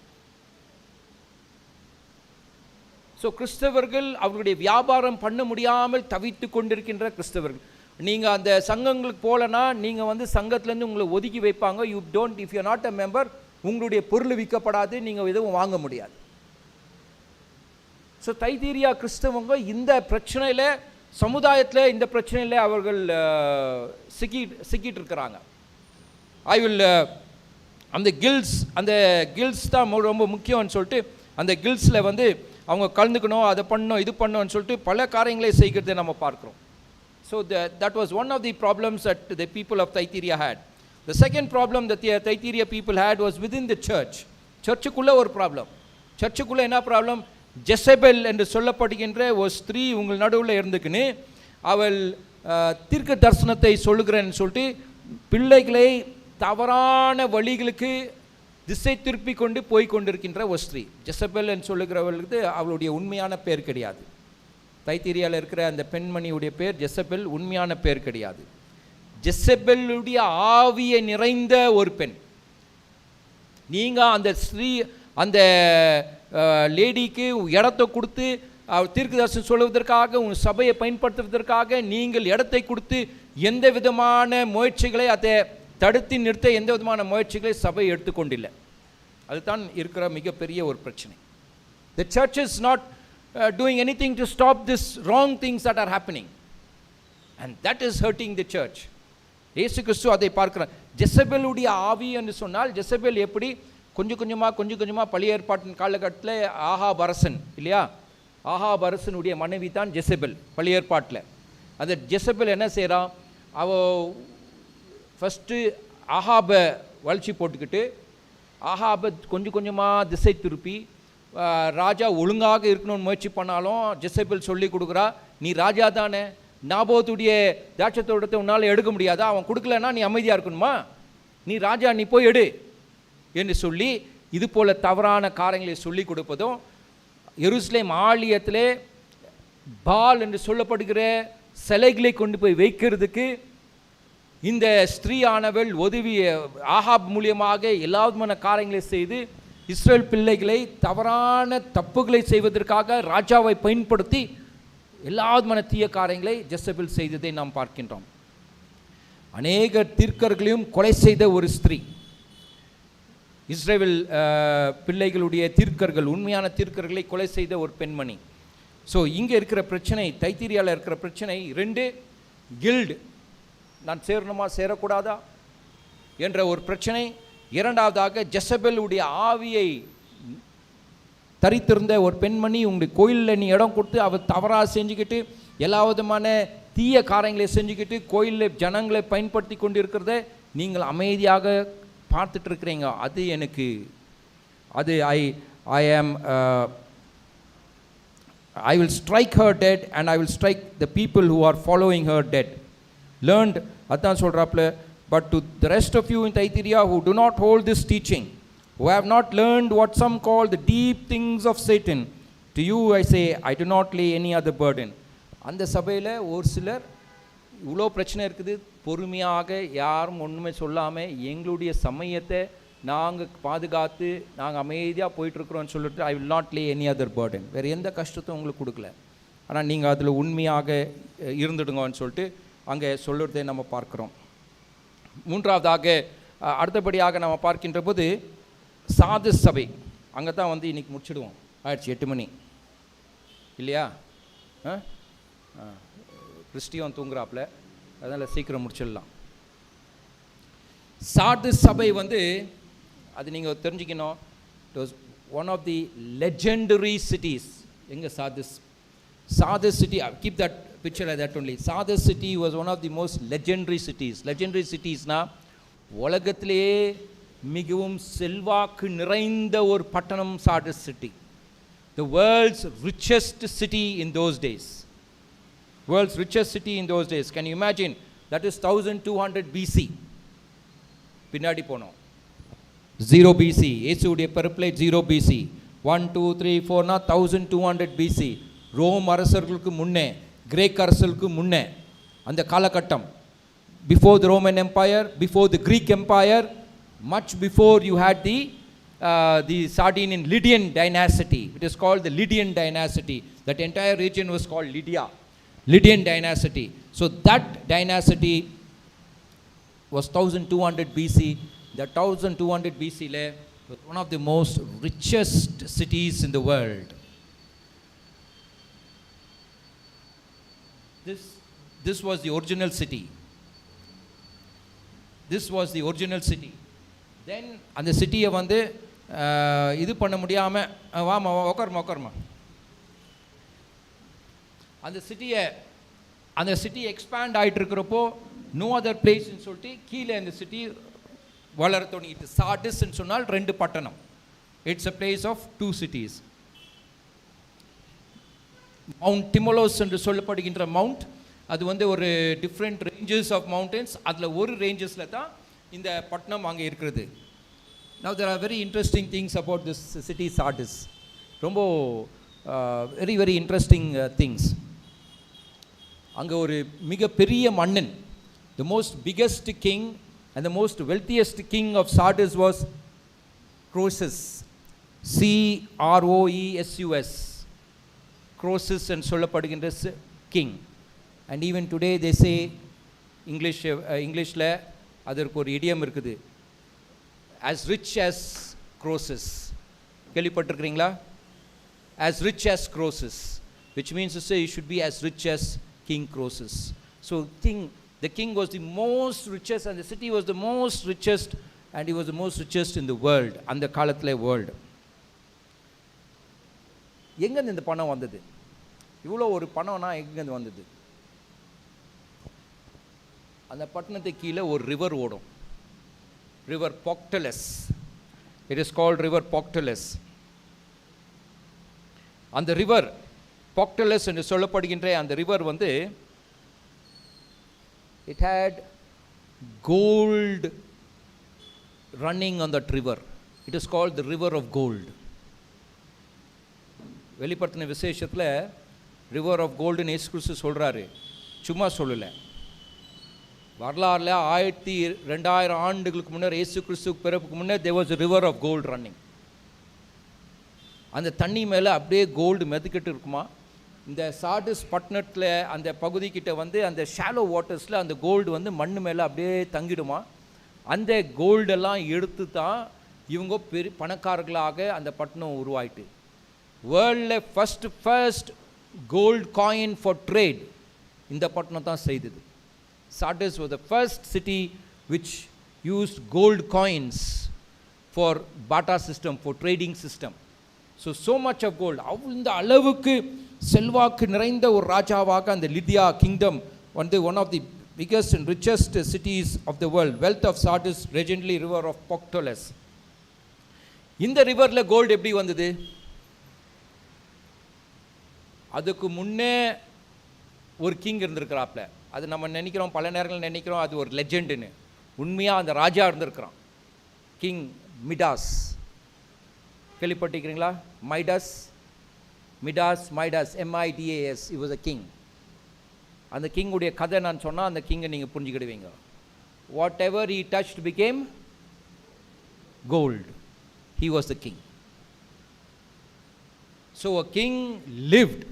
S1: ஸோ கிறிஸ்தவர்கள் அவர்களுடைய வியாபாரம் பண்ண முடியாமல் தவித்து கொண்டிருக்கின்ற கிறிஸ்தவர்கள். நீங்கள் அந்த சங்கங்களுக்கு போகலன்னா நீங்கள் வந்து சங்கத்திலேருந்து உங்களை ஒதுக்கி வைப்பாங்க. You don't, if you not a member, உங்களுடைய பொருள் விற்கப்படாது, நீங்கள் எதுவும் வாங்க முடியாது. ஸோ தைத்தீரியா கிறிஸ்தவங்க இந்த பிரச்சனையில், சமுதாயத்தில் இந்த பிரச்சனையில் அவர்கள் சிக்கிட்டு இருக்கிறாங்க. அந்த கில்ஸ் தான் ரொம்ப முக்கியம்னு சொல்லிட்டு அந்த கில்ஸில் வந்து அவங்க கலந்துக்கணும், அதை பண்ணணும், இது பண்ணணும்னு சொல்லிட்டு பல காரியங்களை செய்கிறதை நம்ம பார்க்குறோம். So that was one of the problems that the people of Thyatira had. The second problem that the Thyatira people had was within the church. சர்ச்சுக்குள்ளே ஒரு ப்ராப்ளம். சர்ச்சுக்குள்ளே என்ன ப்ராப்ளம்? ஜெசபெல் என்று சொல்லப்படுகின்ற ஒரு ஸ்திரீ உங்கள் நடுவில் இருந்துக்குன்னு அவள் தீர்க்க தரிசனத்தை சொல்லுகிறேன்னு சொல்லிட்டு பிள்ளைகளை தவறான வழிகளுக்கு திசை திருப்பி கொண்டு போய் கொண்டிருக்கின்ற ஒரு ஸ்திரீ. ஜெசபெல் என்று சொல்லுகிறவர்களுக்கு அவளுடைய உண்மையான பேர் கிடையாது. தைத்தீரியாவில் இருக்கிற அந்த பெண்மணியுடைய பேர் ஜெசபெல், உண்மையான பேர் கிடையாது. ஜெசபெல்லுடைய ஆவியை நிறைந்த ஒரு பெண். நீங்கள் அந்த ஸ்திரீ அந்த லேடிக்கு இடத்தை கொடுத்து தீர்க்க தரிசனம் சொல்வதற்காக, உங்கள் சபையை பயன்படுத்துவதற்காக நீங்கள் இடத்தை கொடுத்து எந்த விதமான முயற்சிகளை அதை தடுத்து நிறுத்த எந்த விதமான முயற்சிகளை சபை எடுத்துக்கொண்டில்லை. அதுதான் இருக்கிற மிகப்பெரிய ஒரு பிரச்சனை. The church is not doing anything to stop this wrong things that are happening, and that is hurting the church. இயேசு கிறிஸ்து அதை பார்க்கிறார். ஜெசபெலுடைய ஆவி என்று சொன்னால், ஜெசபெல் எப்படி கொஞ்சம் கொஞ்சமாக பழைய ஏற்பாட்டின் காலகட்டத்தில் ஆகாப் அரசன் இல்லையா, ஆகாப் அரசனுடைய மனைவி தான் ஜெசபெல் பழைய ஏற்பாட்டில். அந்த ஜெசபெல் என்ன செய்கிறான்? ஃபஸ்ட்டு ஆகாபை வளர்ச்சி போட்டுக்கிட்டு ஆகாபை கொஞ்சமாக திசை திருப்பி ராஜா ஒழுங்காக இருக்கணும்னு முயற்சி பண்ணாலும் ஜெசபெல் சொல்லி கொடுக்குறா, நீ ராஜா தானே, நாபோத்துடைய திராட்சைத்தோட்டத்தை உன்னால் எடுக்க முடியாதா? அவன் கொடுக்கலன்னா நீ அமைதியாக இருக்கணுமா? நீ ராஜா, நீ போய் எடு என்று சொல்லி இது போல் தவறான காரியங்களை சொல்லி கொடுப்பதும், எருசலேம் ஆலயத்திலே பால் என்று சொல்லப்படுகிற சிலைகளை கொண்டு போய் வைக்கிறதுக்கு இந்த ஸ்திரீயானவள் உதவிய ஆகாப் மூலியமாக எல்லா விதமான காரியங்களை செய்து இஸ்ரேல் பிள்ளைகளை தவறான தப்புகளை செய்வதற்காக ராஜாவை பயன்படுத்தி எல்லா விதமான தீய காரியங்களை ஜெசபெல் செய்ததை நாம் பார்க்கின்றோம். அநேக தீர்க்கர்களையும் கொலை செய்த ஒரு ஸ்திரீ, இஸ்ரேல் பிள்ளைகளுடைய தீர்க்கர்கள், உண்மையான தீர்க்கர்களை கொலை செய்த ஒரு பெண்மணி. ஸோ இங்கே இருக்கிற பிரச்சனை, தைத்தீரியாவில் இருக்கிற பிரச்சனை 2, கில்டு, நான் சேரணுமா சேரக்கூடாதா என்ற ஒரு பிரச்சனை. 2வதாக ஜெசபெலுடைய ஆவியை தரித்திருந்த ஒரு பெண்மணி, உங்களுடைய கோயிலில் நீ இடம் கொடுத்து அவள் தவறாக செஞ்சுக்கிட்டு எல்லா விதமான தீய காரியங்களை செஞ்சுக்கிட்டு கோயிலில் ஜனங்களை பயன்படுத்தி கொண்டு இருக்கிறத நீங்கள் அமைதியாக பார்த்துட்டு இருக்கிறீங்க. அது எனக்கு I will strike her dead and I will strike the people who are following her dead. Learned, அதான் சொல்கிறாப்புல, but to the rest of you in Thyatira who do not hold this teaching, who have not learned what some call the deep things of Satan, to you I say, I do not lay any other burden. அந்த சபையில் ஒரு சிலர் இவ்வளோ பிரச்சனை இருக்குது, பொறுமையாக யாரும் ஒன்றுமே சொல்லாமல் எங்களுடைய சமயத்தை நாங்கள் பாதுகாத்து நாங்கள் அமைதியாக போயிட்டுருக்குறோன்னு சொல்லிட்டு, I will not lay any other burden, வேறு எந்த கஷ்டத்தையும் உங்களுக்கு கொடுக்கல, ஆனால் நீங்கள் அதில் உண்மையாக இருந்துடுங்கன்னு சொல்லிட்டு அங்கே சொல்லுறதை நம்ம பார்க்குறோம். 3வதாக அடுத்தபடியாக நம்ம பார்க்கின்ற போது சார்திஸ் சபை, அங்கே தான் வந்து இன்றைக்கி முடிச்சிடுவோம், ஆயிடுச்சு 8 மணி இல்லையா, கிறிஸ்டியன் தூங்குறாப்புல, அதனால் சீக்கிரம் முடிச்சிடலாம். சார்திஸ் சபை வந்து அது நீங்கள் தெரிஞ்சுக்கணும், it was one of the legendary cities. எங்கே Sardis? Sardis city, keep that picture like that only. Sardis city was one of the most legendary cities. Legendary cities na உலகத்திலேயே மிகவும் செல்வாக்கு நிறைந்த ஒரு பட்டணம் Sardis city. The world's richest city in those days. World's richest city in those days. Can you imagine? That is 1200 BC. பின்னாடி போனோம். 0 BC. இயேசுவுடைய பிறப்பிலே 0 BC. 1 2 3 4 னா 1200 BC. ரோம் அரசர்களுக்கு முன்னே, கிரேக் அரசர்களுக்கு முன்னே அந்த காலகட்டம். Before the Roman Empire, before the Greek Empire, much before you had the Sardinian Lydian dynasty. It is called the Lydian dynasty. That entire region was called Lydia. Lydian dynasty. So that dynasty was 1200 BC. That 1200 BC was one of the most richest cities in the world. This was the original city. This was the original city. Then அந்த சிட்டியை வந்து இது பண்ண முடியாமல் வாமா உட்காருமா அந்த சிட்டி எக்ஸ்பேண்ட் ஆகிட்டு இருக்கிறப்போ நோ அதர் பிளேஸ்ன்னு சொல்லிட்டு கீழே அந்த சிட்டி வளர தொடங்கிட்டு. சார்டிஸ்ன்னு சொன்னால் 2 பட்டணம். It's a place of 2 cities. Mount Tmolus என்று சொல்லப்படுகின்ற மவுண்ட், அது வந்து ஒரு டிஃப்ரெண்ட் ரேஞ்சஸ் ஆஃப் மவுண்டன்ஸ். அதில் ஒரு ரேஞ்சஸில் தான் இந்த பட்டணம் அங்கே இருக்கிறது. Now there are very interesting things about this city Sardis. ரொம்ப very very interesting things. அங்கே ஒரு மிகப்பெரிய மன்னன், the most biggest king and the most wealthiest king of Sardis was Croesus. Croesus. Croesus என்று சொல்லப்படுகின்ற king. And even today they say இங்கிலீஷில் அதற்கு ஒரு இடியம் இருக்குது, as rich as Croesus. கேள்விப்பட்டிருக்கிறீங்களா? As rich as Croesus, which means to say you should be as rich as King Croesus. So the king was the most richest and the city was the most richest and he was the most richest in the world. அந்த காலத்தில் வேர்ல்டு. எங்கேருந்து இந்த பணம் வந்தது? இவ்வளோ ஒரு பணம்னா எங்கேருந்து வந்தது? அந்த பட்டணத்துக்கு கீழே ஒரு ரிவர் ஓடும், river Poctolus. It is called river Poctolus. அந்த ரிவர் Poctolus என்று சொல்லப்படுகின்ற அந்த ரிவர் வந்து it had gold running on that river. It is called the river of gold. வெளிப்படுத்தின விசேஷத்தில் ரிவர் ஆஃப் கோல்டுன்னு இயேசு கிறிஸ்து சொல்கிறாரு, சும்மா சொல்லலை. வரலாறுல 2000 ஆண்டுகளுக்கு முன்னர் இயேசு கிறிஸ்துக்கு பிறப்புக்கு முன்னர் there was a river of gold running. அந்த தண்ணி மேலே அப்படியே கோல்டு மெதுக்கிட்டு இருக்குமா. இந்த சார்டிஸ் பட்டணத்தில் அந்த பகுதிக்கிட்ட வந்து அந்த ஷாலோ வாட்டர்ஸில் அந்த கோல்டு வந்து மண் மேலே அப்படியே தங்கிடுமா. அந்த கோல்டெல்லாம் எடுத்து தான் இவங்க பெரிய பணக்காரர்களாக அந்த பட்டணம் உருவாயிட்டு. வேர்ல்டில் first gold coin for trade இந்த பட்டணம் தான் செய்தது. Sardis was the first city which used gold coins for barter system, for trading system. So much of gold. இந்த அளவுக்கு செல்வாக்கு நிறைந்த ஒரு ராஜாவாக அந்த லிடியா கிங்டம் வந்து one of the biggest and richest cities of the world. Wealth of Sardis, legendary river of Poctolus. இந்த ரிவரில் கோல்டு எப்படி வந்தது? அதுக்கு முன்னே ஒரு கிங் இருந்திருக்கிறாப்ல. அது நம்ம நினைக்கிறோம், பல நேரங்கள் நினைக்கிறோம் அது ஒரு லெஜெண்டுன்னு. உண்மையாக அந்த ராஜா இருந்திருக்கிறான், கிங் மிடாஸ். கேள்விப்பட்டிருக்கிறீங்களா? Midas, MIDAS. he was a king. அந்த கிங்குடைய கதை நான் சொன்னால் அந்த கிங்கை நீங்கள் புரிஞ்சுக்கிடுவீங்க. Whatever he touched became gold. He was the king. So a king lived.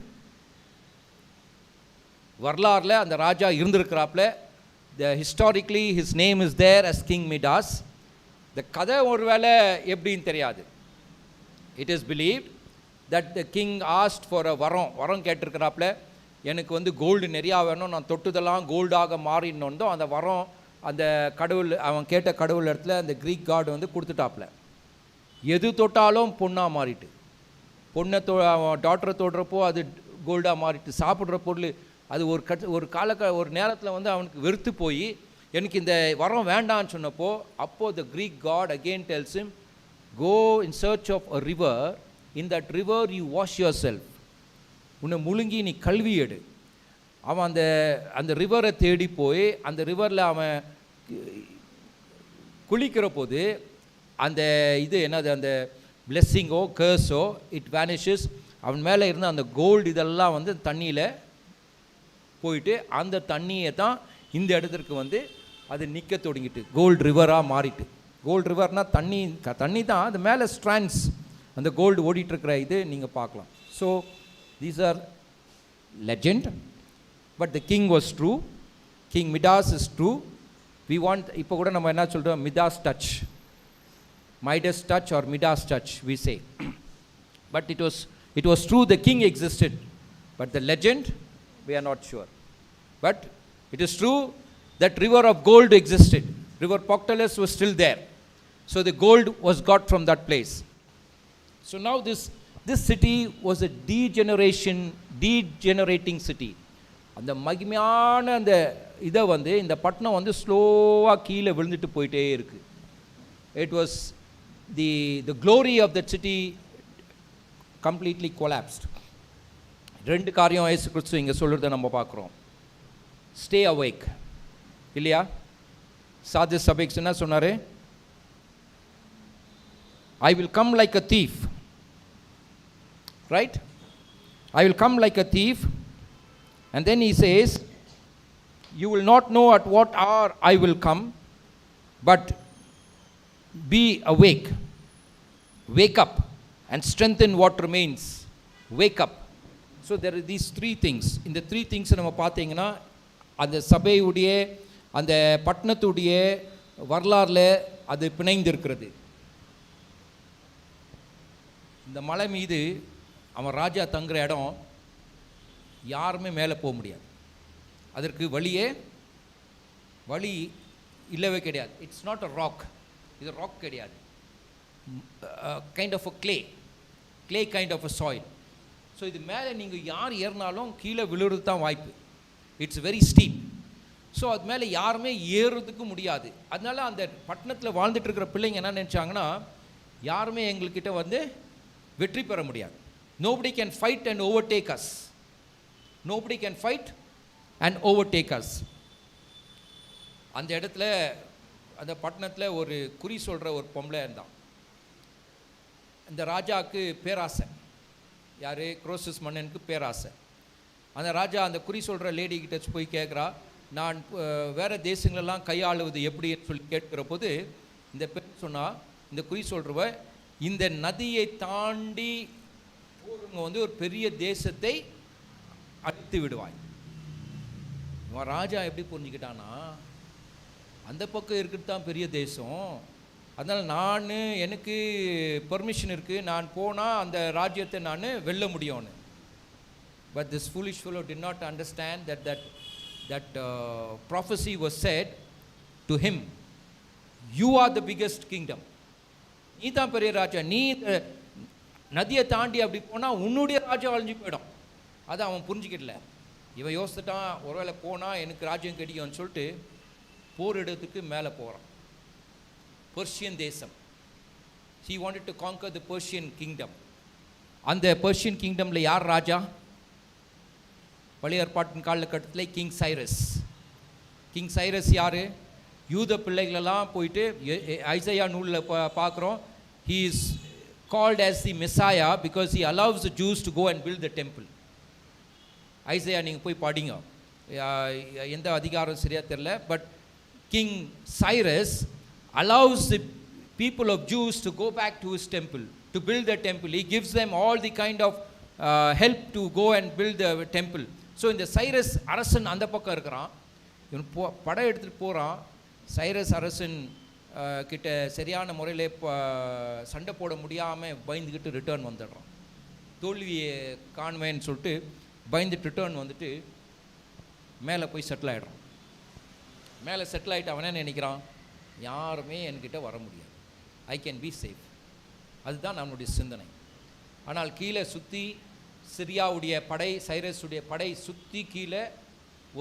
S1: வரலாறுல அந்த ராஜா இருந்திருக்கிறாப்ல. Historically his name is there as King Midas. இந்த கதை ஒருவேளை எப்படின்னு தெரியாது. It is believed that the king asked for a வரம் கேட்டிருக்கிறாப்ல. எனக்கு வந்து கோல்டு நிறையா வேணும், நான் தொட்டுதெல்லாம் கோல்டாக மாறினோந்தோ அந்த வரம் அந்த கடவுள், அவன் கேட்ட கடவுள் இடத்துல அந்த க்ரீக் காட் வந்து கொடுத்துட்டாப்ல. எது தொட்டாலும் பொண்ணாக மாறிட்டு, பொண்ணை அவன் டாக்டரை தொடுறப்போ அது கோல்டாக மாறிட்டு, சாப்பிட்ற பொருள் அது ஒரு நேரத்தில் வந்து அவனுக்கு வெறுத்து போய் எனக்கு இந்த வரம் வேண்டான்னு சொன்னப்போ, அப்போது த Greek God again tells him, go in search of a river, in that river you wash yourself. உன்னை முழுங்கி நீ கல்வி எடு. அவன் அந்த ரிவரை தேடி போய் அந்த ரிவரில் அவன் குளிக்கிற போது அந்த இது என்னது, அந்த பிளெஸ்ஸிங்கோ கர்ஸோ இட் வேனிஷஸ். அவன் மேலே இருந்த அந்த கோல்டு இதெல்லாம் வந்து தண்ணியில் போயிட்டு அந்த தண்ணியை தான் இந்த இடத்துக்கு வந்து அது நிற்க தொடங்கிட்டு கோல்டு ரிவராக மாறிட்டு. கோல்டு ரிவர்னால் தண்ணி தான், அது மேலே ஸ்ட்ராண்ட்ஸ் அந்த கோல்டு ஓடிட்டுருக்கிற இது நீங்கள் பார்க்கலாம். So these are legend, but the king was true. King Midas is true. We want, இப்போ கூட நம்ம என்ன சொல்கிறோம், Midas touch, Midas touch or Midas touch we say. But it was true the king existed, but the legend we are not sure. But it is true that river of gold existed. River Poctolus was still there. So the gold was got from that place. So now this city was a degenerating city. அந்த மகிமையான அந்த இதை வந்து இந்த பட்டணம் வந்து ஸ்லோவாக கீழே விழுந்துட்டு போயிட்டே இருக்குது. It was the glory of that city completely collapsed. ரெண்டு காரியம் இயேசு கிறிஸ்து இங்கே சொல்கிறத நம்ம பார்க்குறோம். ஸ்டே அவேக் இல்லையா? சார்ஜஸ் சபைக்கு என்ன சொன்னார்? I will come like a thief, right? I will come like a thief. And then he says, you will not know at what hour I will come, but be awake. Wake up and strengthen what remains. Wake up. So there are these three things. இந்த த்ரீ திங்ஸ் நம்ம பார்த்தீங்கன்னா அந்த சபையுடைய அந்த பட்டணத்துடைய வரலாறில் அது பிணைந்திருக்கிறது. இந்த மலை மீது அவன் ராஜா தங்குற இடம், யாருமே மேலே போக முடியாது. அதற்கு வழி இல்லவே கிடையாது. இட்ஸ் நாட் அ ராக், இது ராக் கிடையாது. Kind of a clay kind of a soil. So இது மேலே நீங்கள் யார் ஏறினாலும் கீழே விழுறது தான் வாய்ப்பு. It's very steep. ஸோ அது மேலே யாருமே ஏறுறதுக்கு முடியாது. அதனால அந்த பட்டணத்தில் வாழ்ந்துட்டு இருக்கிற பிள்ளைங்க என்ன நினச்சாங்கன்னா, யாருமே எங்கள்கிட்ட வந்து வெற்றி பெற முடியாது. nobody can fight and overtake us. Nobody can fight and overtake us. அந்த இடத்துல அந்த பட்டணத்தில் ஒரு குறி சொல்கிற ஒரு பொம்பளை இருந்தான். இந்த ராஜாவுக்கு பேராசை. யார்? குரோசஸ் மன்னனுக்கு பேராசை. அந்த ராஜா அந்த குறி சொல்கிற லேடிக்கிட்ட போய் கேட்குறா, நான் வேறு தேசங்களெல்லாம் கையாளுவது எப்படின்னு சொல்லி கேட்குற போது இந்த பெண் சொன்னால், இந்த குறி சொல்கிறவ, இந்த நதியை தாண்டி போகிறவங்க வந்து ஒரு பெரிய தேசத்தை அழித்து விடுவாய். இவன் ராஜா எப்படி புரிஞ்சுக்கிட்டான்னா, அந்த பக்கம் இருக்கிறது தான் பெரிய தேசம், அதனால் எனக்கு பெர்மிஷன் இருக்குது, நான் போனால் அந்த ராஜ்யத்தை நான் வெல்ல முடியும்னு. But this foolish fellow did not understand that prophecy was said to him, you are the biggest kingdom. நீ தான் பெரிய ராஜா, நீ நதியை தாண்டி அப்படி போனால் உன்னுடைய ராஜா அழிஞ்சு போயிடும். அதை அவன் புரிஞ்சுக்கிடல. இவன் யோசித்துட்டான், ஒருவேளை போனால் எனக்கு ராஜ்யம் கிடைக்கும்னு சொல்லிட்டு போர் இடத்துக்கு மேலே போகிறான். பெர்ஷியன் தேசம். he wanted to conquer the Persian kingdom. அந்த பெர்ஷியன் கிங்டமில் யார் ராஜா? பழைய ஏற்பாட்டின் காலகட்டத்தில் கிங் சைரஸ். கிங் சைரஸ் யார்? யூத பிள்ளைகளெல்லாம் போயிட்டு ஐசையா நூலில் பார்க்குறோம், he is called as the Messiah because he allows the Jews to go and build the temple. Isaiah நீங்கள் போய் படிங்க, எந்த அதிகாரம் சரியாக தெரில. But king Cyrus allows the people of Jews to go back to his temple, to build the temple. He gives them all the kind of help to go and build the temple. So இந்த சைரஸ் அரசன் அந்த பக்கம் இருக்கிறான், இவன் படம் எடுத்துகிட்டு போகிறான். சைரஸ் அரசன் கிட்ட சரியான முறையில் சண்டை போட முடியாமல் பயந்துக்கிட்டு ரிட்டர்ன் வந்துடுறான். தோல்வியை காணுவேன்னு சொல்லிட்டு பயந்துட்டு ரிட்டர்ன் வந்துட்டு மேலே போய் செட்டில் ஆகிடுறான். மேலே செட்டில் ஆகிட்டு அவனே நினைக்கிறான், யாருமே என்கிட்ட வர முடியாது, ஐ கேன் பி சேஃப். அதுதான் நம்மளுடைய சிந்தனை. ஆனால் கீழே சுற்றி சிரியாவுடைய படை, சைரஸுடைய படை சுற்றி கீழே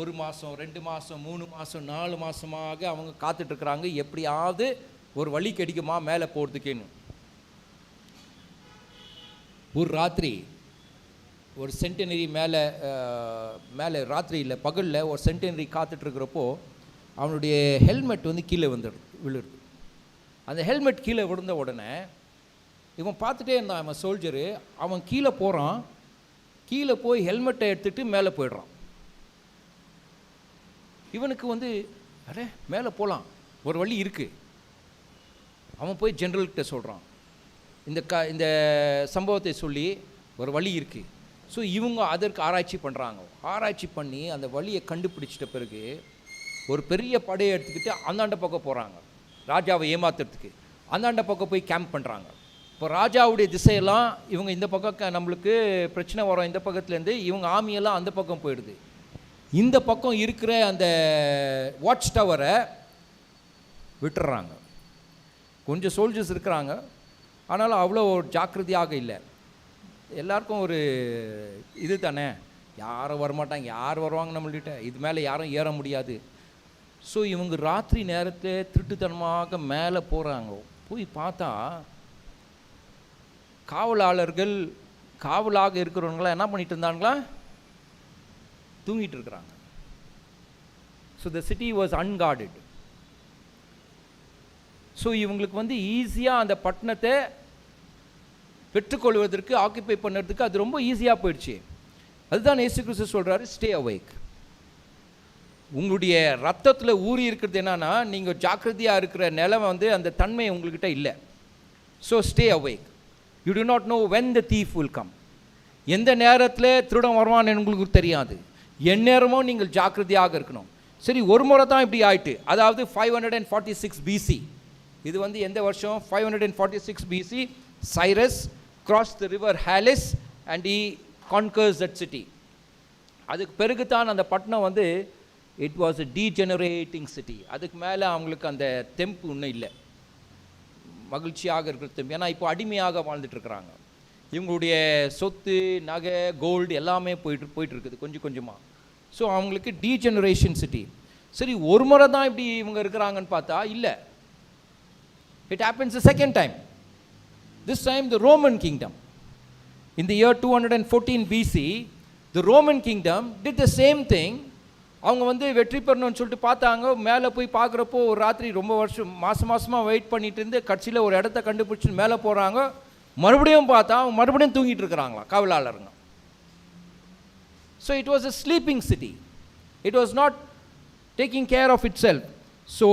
S1: 1 மாதம் 2 மாதம் 3 மாதம் 4 மாதமாக அவங்க காத்துட்ருக்குறாங்க, எப்படியாவது ஒரு வழி கிடைக்குமா மேலே போகிறதுக்கேன்னு. ஒரு ராத்திரி ஒரு சென்டினரி மேலே ராத்திரி இல்லை பகலில் ஒரு சென்டினரி காத்துட்ருக்கிறப்போ அவனுடைய ஹெல்மெட் வந்து கீழே விழுது. அந்த ஹெல்மெட் கீழே விழுந்த உடனே இவன் பார்த்துட்டே இருந்தான். அவன் சோல்ஜரு, அவன் கீழே போகிறான், கீழே போய் ஹெல்மெட்டை எடுத்துகிட்டு மேலே போயிடுறான். இவனுக்கு வந்து அடே மேலே போகலாம், ஒரு வழி இருக்குது. அவன் போய் ஜென்ரல்கிட்ட சொல்கிறான், இந்த சம்பவத்தை சொல்லி ஒரு வழி இருக்குது. ஸோ இவங்க அதற்கு ஆராய்ச்சி பண்ணுறாங்க. ஆராய்ச்சி பண்ணி அந்த வழியை கண்டுபிடிச்சிட்ட பிறகு ஒரு பெரிய படையை எடுத்துக்கிட்டு அந்தாண்ட பக்கம் போகிறாங்க, ராஜாவை ஏமாத்துறதுக்கு. அந்தாண்ட பக்கம் போய் கேம்ப் பண்ணுறாங்க. இப்போ ராஜாவுடைய திசையெல்லாம் இவங்க இந்த பக்கம் நம்மளுக்கு பிரச்சனை வரும், இந்த பக்கத்துலேருந்து இவங்க ஆமியெல்லாம் அந்த பக்கம் போயிடுது. இந்த பக்கம் இருக்கிற அந்த வாட்ச் டவரை விட்டுறாங்க. கொஞ்சம் சோல்ஜர்ஸ் இருக்கிறாங்க, ஆனாலும் அவ்வளோ ஒரு ஜாக்கிரதையாக இல்லை. எல்லாருக்கும் ஒரு இது தானே, யாரும் வரமாட்டாங்க, யார் வருவாங்க நம்மள்கிட்ட, இது மேலே யாரும் ஏற முடியாது. ஸோ இவங்க ராத்திரி நேரத்தில் திருட்டுத்தனமாக மேலே போகிறாங்க. போய் பார்த்தா காவலாக இருக்கிறவங்களாம் என்ன பண்ணிட்டு இருந்தாங்களா, தூங்கிட்டு இருக்கிறாங்க. So the city was unguarded. So இவங்களுக்கு வந்து ஈஸியாக அந்த பட்டணத்தை பெற்றுக்கொள்வதற்கு, ஆக்கியபை பண்ணுறதுக்கு அது ரொம்ப ஈஸியாக போயிடுச்சு. அதுதான் இயேசு கிறிஸ்து சொல்கிறாரு, ஸ்டே அவேக். உங்களுடைய ரத்தத்தில் ஊறி இருக்கிறது என்னன்னா, நீங்கள் ஜாக்கிரதையாக இருக்கிற நிலைமை வந்து அந்த தன்மை உங்கள்கிட்ட இல்லை. So stay awake. You do not know when the thief will come. எந்த நேரத்தில் திருடன் வருவான்னு உங்களுக்கு தெரியாது. எந்நேரமும் நீங்கள் ஜாக்கிரதையாக இருக்கணும். சரி, ஒரு முறை தான் இப்படி ஆயிட்டு, அதாவது 546 BC. இது வந்து எந்த வருஷம்? 546 BC. Cyrus crossed the river Halys and he conquers that city. அதுக்கு பிறகு தான் அந்த பட்டணம் வந்து it was a degenerating city. அதுக்கு மேலே அவங்களுக்கு அந்த தெம்பு இன்னும் இல்லை, மகிழ்ச்சியாக இருக்கிற தெம்பு. ஏன்னா இப்போ அடிமையாக வாழ்ந்துட்டுருக்குறாங்க. இவங்களுடைய சொத்து, நகை, கோல்டு எல்லாமே போயிட்டு இருக்குது கொஞ்சம் கொஞ்சமாக. ஸோ அவங்களுக்கு டீஜெனரேஷன் சிட்டி. சரி, ஒரு முறை தான் இப்படி இவங்க இருக்கிறாங்கன்னு பார்த்தா இல்லை. It happens the second time. This time the Roman kingdom. In the year 214 BC, the Roman kingdom did the same thing. அவங்க வந்து வெற்றி பெறணும்னு சொல்லிட்டு பார்த்தாங்க. மேலே போய் பார்க்குறப்போ ஒரு ராத்திரி ரொம்ப வருஷம் மாதமாக வெயிட் பண்ணிட்டு இருந்து கடைசியில் ஒரு இடத்த கண்டுபிடிச்சி மேலே போகிறாங்க. மறுபடியும் பார்த்தா அவங்க மறுபடியும் தூங்கிட்டு இருக்கிறாங்களா காவலாளருங்க. So it was a sleeping city. It was not taking care of itself. So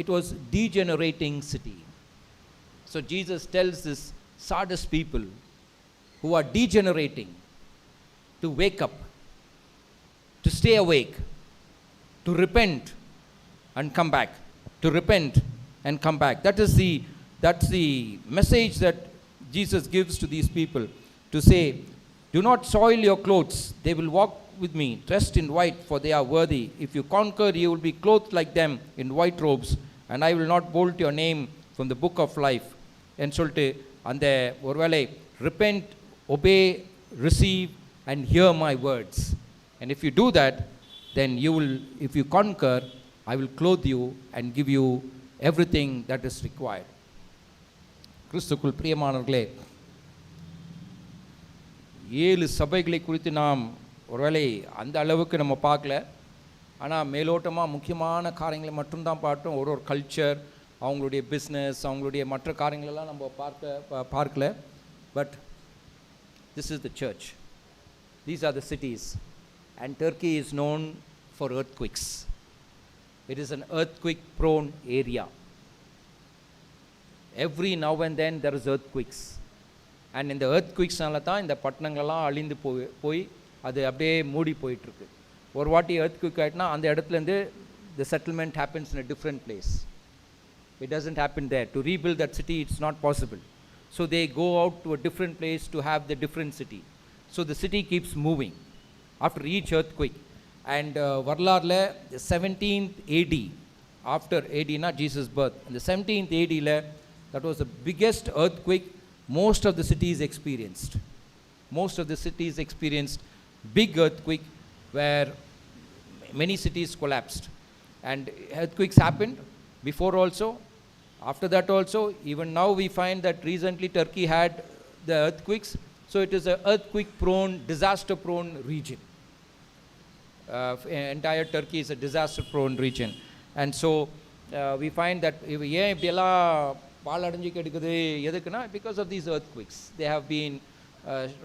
S1: it was degenerating city. So Jesus tells this Sardis people who are degenerating to wake up, to stay awake, to repent and come back, to repent and come back. That's the message that Jesus gives to these people, to say, do not soil your clothes. They will walk with me dressed in white, for they are worthy. If you conquer, you will be clothed like them in white robes, and I will not bolt your name from the book of life. And சொல்லிட்டு அந்த ஒருவேளை repent, obey, receive and hear my words. And if you do that, then you will, if you conquer, I will clothe you and give you everything that is required. கிறிஸ்துக்குள் பிரியமானவர்களே, 7 சபைகளை குறித்து நாம் ஒருவேளை அந்த அளவுக்கு நம்ம பார்க்கல. ஆனால் மேலோட்டமாக முக்கியமான காரியங்களை மட்டும்தான் பார்த்தோம். ஒரு கல்ச்சர், அவங்களுடைய பிஸ்னஸ், அவங்களுடைய மற்ற காரியங்களெல்லாம் நம்ம பார்க்கல. But this is the church. These are the cities. And Turkey is known for earthquakes. It is an earthquake prone area. Every now and then there is earthquakes. And இந்த earthquakesனால தான் இந்த பட்டணங்கள்லாம் அழிந்து போய் அது அப்படியே மூடி போயிட்டுருக்கு. ஒரு வாட்டி earthquake ஆகிட்டுனா அந்த இடத்துலேருந்து the settlement happens in a different place. It doesn't happen there. To rebuild that city, it's not possible. So they go out to a different place to have the different city. So the city keeps moving after each earthquake. And வரலாறுல 17th AD, after AD na Jesus' birth, in the 17th AD that was the biggest earthquake most of the cities experienced. most of the cities experienced big earthquake where many cities collapsed. And earthquakes happened before also, after that also. Even now we find that recently Turkey had the earthquakes. So it is an earthquake prone, disaster prone region. Entire Turkey is a disaster prone region. And so we find that ஏன் இப்படியெல்லாம் பாலடைஞ்சிக்கு எடுக்குது எதுக்குன்னா, because of these earthquakes. They have been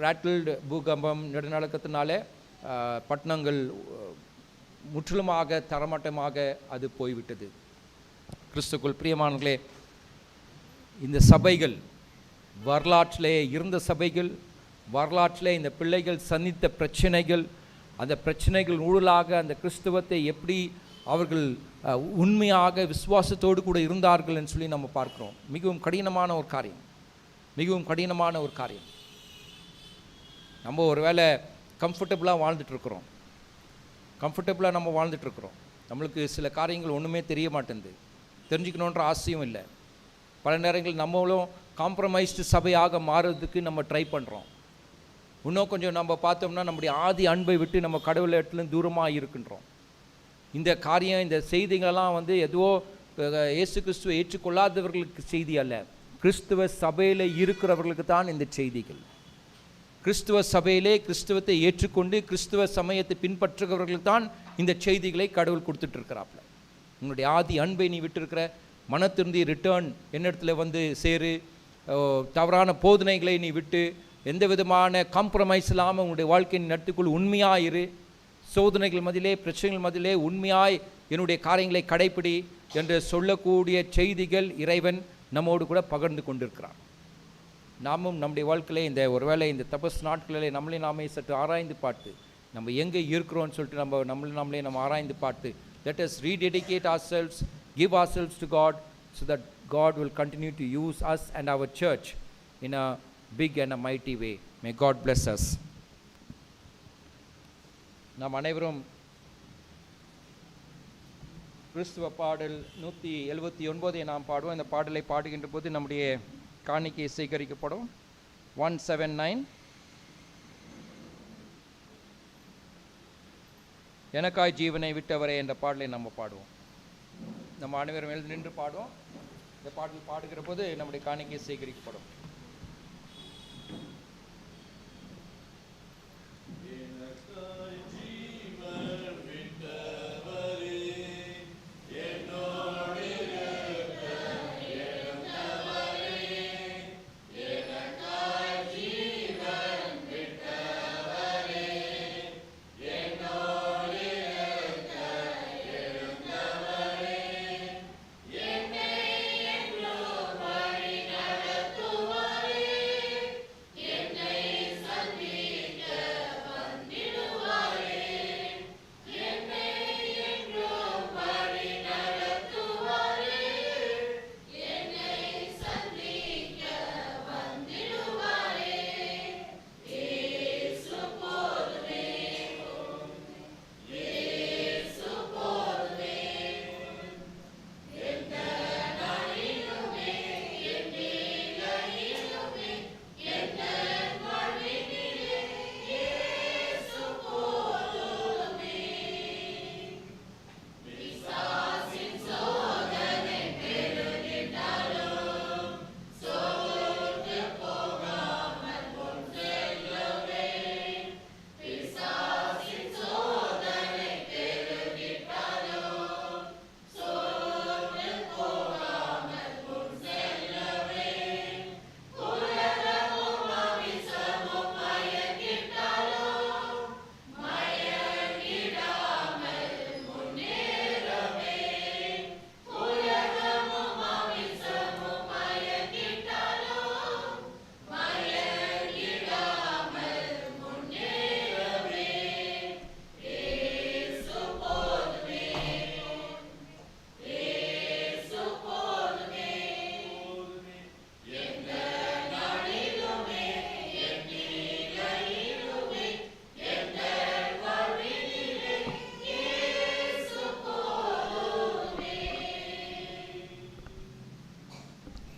S1: rattled. பூகம்பம் நடுநடுக்கத்தினால பட்டணங்கள் முற்றிலுமாக தரமட்டமாக அது போய்விட்டது. கிறிஸ்துக்குள் பிரியமானவர்களே, இந்த சபைகள் வரலாற்றிலே இருந்த சபைகள், வரலாற்றிலே இந்த பிள்ளைகள் சந்தித்த பிரச்சனைகள், அந்த பிரச்சனைகள் ஊழலாக அந்த கிறிஸ்துவத்தை எப்படி அவர்கள் உண்மையாக விசுவாசத்தோடு கூட இருந்தார்கள் என்று சொல்லி நம்ம பார்க்கிறோம். மிகவும் கடினமான ஒரு காரியம், மிகவும் கடினமான ஒரு காரியம். நம்ம ஒரு வேளை கம்ஃபர்டபுளாக வாழ்ந்துட்டுருக்குறோம், கம்ஃபர்டபுளாக நம்ம வாழ்ந்துட்டுருக்குறோம். நம்மளுக்கு சில காரியங்கள் ஒன்றுமே தெரிய மாட்டேங்குது, தெரிஞ்சுக்கணுன்ற ஆசையும் இல்லை. பல நேரங்கள் நம்மளும் காம்ப்ரமைஸ்டு சபையாக மாறுறதுக்கு நம்ம ட்ரை பண்ணுறோம். இன்னும் கொஞ்சம் நம்ம பார்த்தோம்னா நம்முடைய ஆதி அன்பை விட்டு நம்ம கடவுளிடத்துலேருந்து தூரமாக இருக்கின்றோம். இந்த காரியம், இந்த செய்திகளெல்லாம் ஏதோ இயேசு கிறிஸ்துவை ஏற்றுக்கொள்ளாதவர்களுக்கு செய்தி அல்ல, கிறிஸ்துவ சபையில் இருக்கிறவர்களுக்கு தான் இந்த செய்திகள். கிறிஸ்துவ சபையிலே கிறிஸ்துவத்தை ஏற்றுக்கொண்டு கிறிஸ்துவ சமயத்தை பின்பற்றுகிறவர்களுக்கு தான் இந்த செய்திகளை கடவுள் கொடுத்துட்ருக்கிறாப்புல. உன்னுடைய ஆதி அன்பை நீ விட்டுருக்கிற, மனத்திருந்தி ரிட்டர்ன் என்னிடத்துல சேரு, தவறான போதனைகளை நீ விட்டு எந்த விதமான காம்ப்ரமைஸ் இல்லாமல் உன்னுடைய வாழ்க்கையின் நடத்துக்குள் உண்மையாயிரு, சோதனைகள் மதிலே பிரச்சனைகள் மதிலே உண்மையாய் என்னுடைய காரியங்களை கடைப்பிடி என்று சொல்லக்கூடிய செய்திகள் இறைவன் நம்மோடு கூட பகிர்ந்து கொண்டிருக்கிறார். நாமும் நம்முடைய வாழ்க்கையிலே இந்த ஒருவேளை இந்த தபஸ் நாட்களிலே நம்மளே நாமே சற்று ஆராய்ந்து பார்த்து நம்ம எங்கே இருக்கிறோன்னு சொல்லிட்டு நம்மளே ஆராய்ந்து பார்த்து, let us rededicate ourselves, give ourselves to God, so that God will continue to use us and our church in a big and a mighty way. May God bless us. நாம் அனைவரும் கிறிஸ்துவ பாடல் 179 நாம் பாடுவோம். இந்த பாடலை பாடுகின்ற போது நம்முடைய காணிக்கை சேகரிக்கப்படும். 179, எனக்காய் ஜீவனை விட்டவரே என்ற பாடலை நம்ம பாடுவோம். நம்ம அனைவரும் எழுந்து நின்று பாடுவோம். இந்த பாடல் பாடுகிற போது நம்முடைய காணிக்கை சேகரிக்கப்படும்.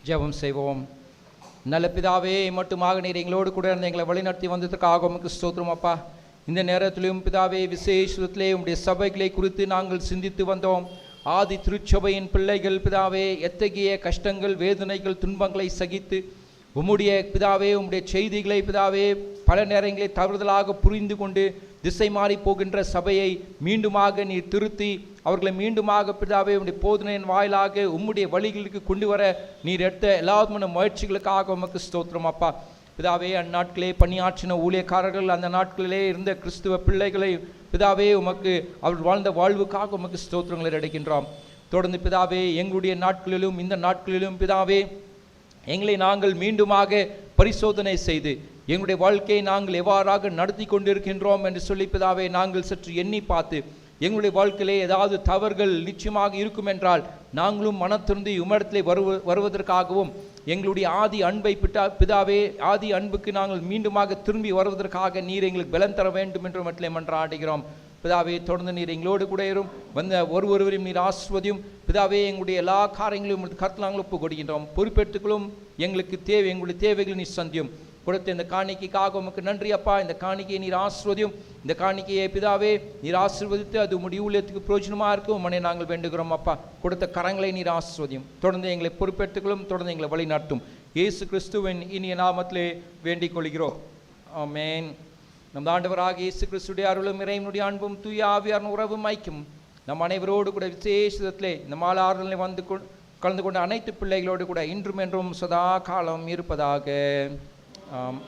S1: ஜெபம் செய்வோம். நல்ல பிதாவே, மட்டுமாக நீர் எங்களோடு கூட இருந்து எங்களை வழிநடத்தி வந்ததுக்காக உமக்கு ஸ்தோத்திரம் அப்பா. இந்த நேரத்திலும் பிதாவே, விசேஷத்திலே உம்முடைய சபைகளை குறித்து நாங்கள் சிந்தித்து வந்தோம். ஆதி திருச்சபையின் பிள்ளைகள் பிதாவே, எத்தகைய கஷ்டங்கள், வேதனைகள், துன்பங்களை சகித்து உம்முடைய பிதாவே, உம்முடைய செய்திகளை பிதாவே பல நேரங்களில் தவறுதலாக புரிந்து கொண்டு திசை மாறி போகின்ற சபையை மீண்டுமாக நீர் திருத்தி அவர்களை மீண்டுமாக பிதாவே உம்முடைய போதனையின் வாயிலாக உம்முடைய வழிகளுக்கு கொண்டு வர நீர் எடுத்த எல்லாவிதமான முயற்சிகளுக்காக உமக்கு ஸ்தோத்திரம் அப்பா. பிதாவே, அந்நாட்களே பணியாற்றின ஊழியக்காரர்கள், அந்த நாட்களிலே இருந்த கிறிஸ்துவ பிள்ளைகளை பிதாவே உமக்கு அவர் வாழ்ந்த வாழ்வுக்காக உமக்கு ஸ்தோத்திரங்களை அடைக்கின்றோம். தொடர்ந்து பிதாவே, எங்களுடைய நாட்களிலும் இந்த நாட்களிலும் பிதாவே எங்களை நாங்கள் மீண்டுமாக பரிசோதனை செய்து எங்களுடைய வாழ்க்கையை நாங்கள் எவ்வாறாக நடத்தி கொண்டிருக்கின்றோம் என்று சொல்லி பிதாவே நாங்கள் சற்று எண்ணி பார்த்து எங்களுடைய வாழ்க்கையிலே ஏதாவது தவறுகள் நிச்சயமாக இருக்கும் என்றால் நாங்களும் மனத்திருந்தி உம்மிடத்திலே வருவதற்காகவும் எங்களுடைய ஆதி அன்பை பிதாவே ஆதி அன்புக்கு நாங்கள் மீண்டுமாக திரும்பி வருவதற்காக நீர் எங்களுக்கு பலம் தர வேண்டும் என்று மட்டும் மன்றாடுகிறோம். பிதாவே, தொடர்ந்து நீர் எங்களோடு கூட இரும். வந்த ஒருவரையும் நீர் ஆசிர்வதியும். பிதாவே, எங்களுடைய எல்லா காரியங்களையும் கருத்தில் நாங்கள் ஒப்பு கொடுக்கின்றோம். பொறுப்பெடுத்துக்களும். எங்களுக்கு தேவை, எங்களுடைய தேவைகளை நீர் சந்தியும். கொடுத்த இந்த காணிக்கைக்காக உமக்கு நன்றி அப்பா. இந்த காணிக்கையை நீர் ஆசிர்வதியும். இந்த காணிக்கையை பிதாவே நீர் ஆசிர்வதித்து அது உம்முடைய ஊழியத்துக்கு பிரயோஜனமாக இருக்கும் உம்மை நாங்கள் வேண்டுகிறோம் அப்பா. கொடுத்த கரங்களை நீர் ஆசிர்வதியும். தொடர்ந்து எங்களை பொறுப்பெடுத்துக்களும். தொடர்ந்து எங்களை வழி நடத்தும். இயேசு கிறிஸ்துவின் இனிய நாமத்திலே வேண்டிக் கொள்கிறோம். ஆமென். நம் ஆண்டவராக இயேசு கிறிஸ்துடைய அருளும் இறைவனுடைய அன்பும் தூய ஆவியாரின் உறவும் ஐக்கியம் நம் அனைவரோடு கூட விசேஷத்திலே இந்த மாலை ஆறுதலில் வந்து கலந்து கொண்ட அனைத்து பிள்ளைகளோடு கூட இன்றும் என்றும் சதா காலம் இருப்பதாக. ஆம்.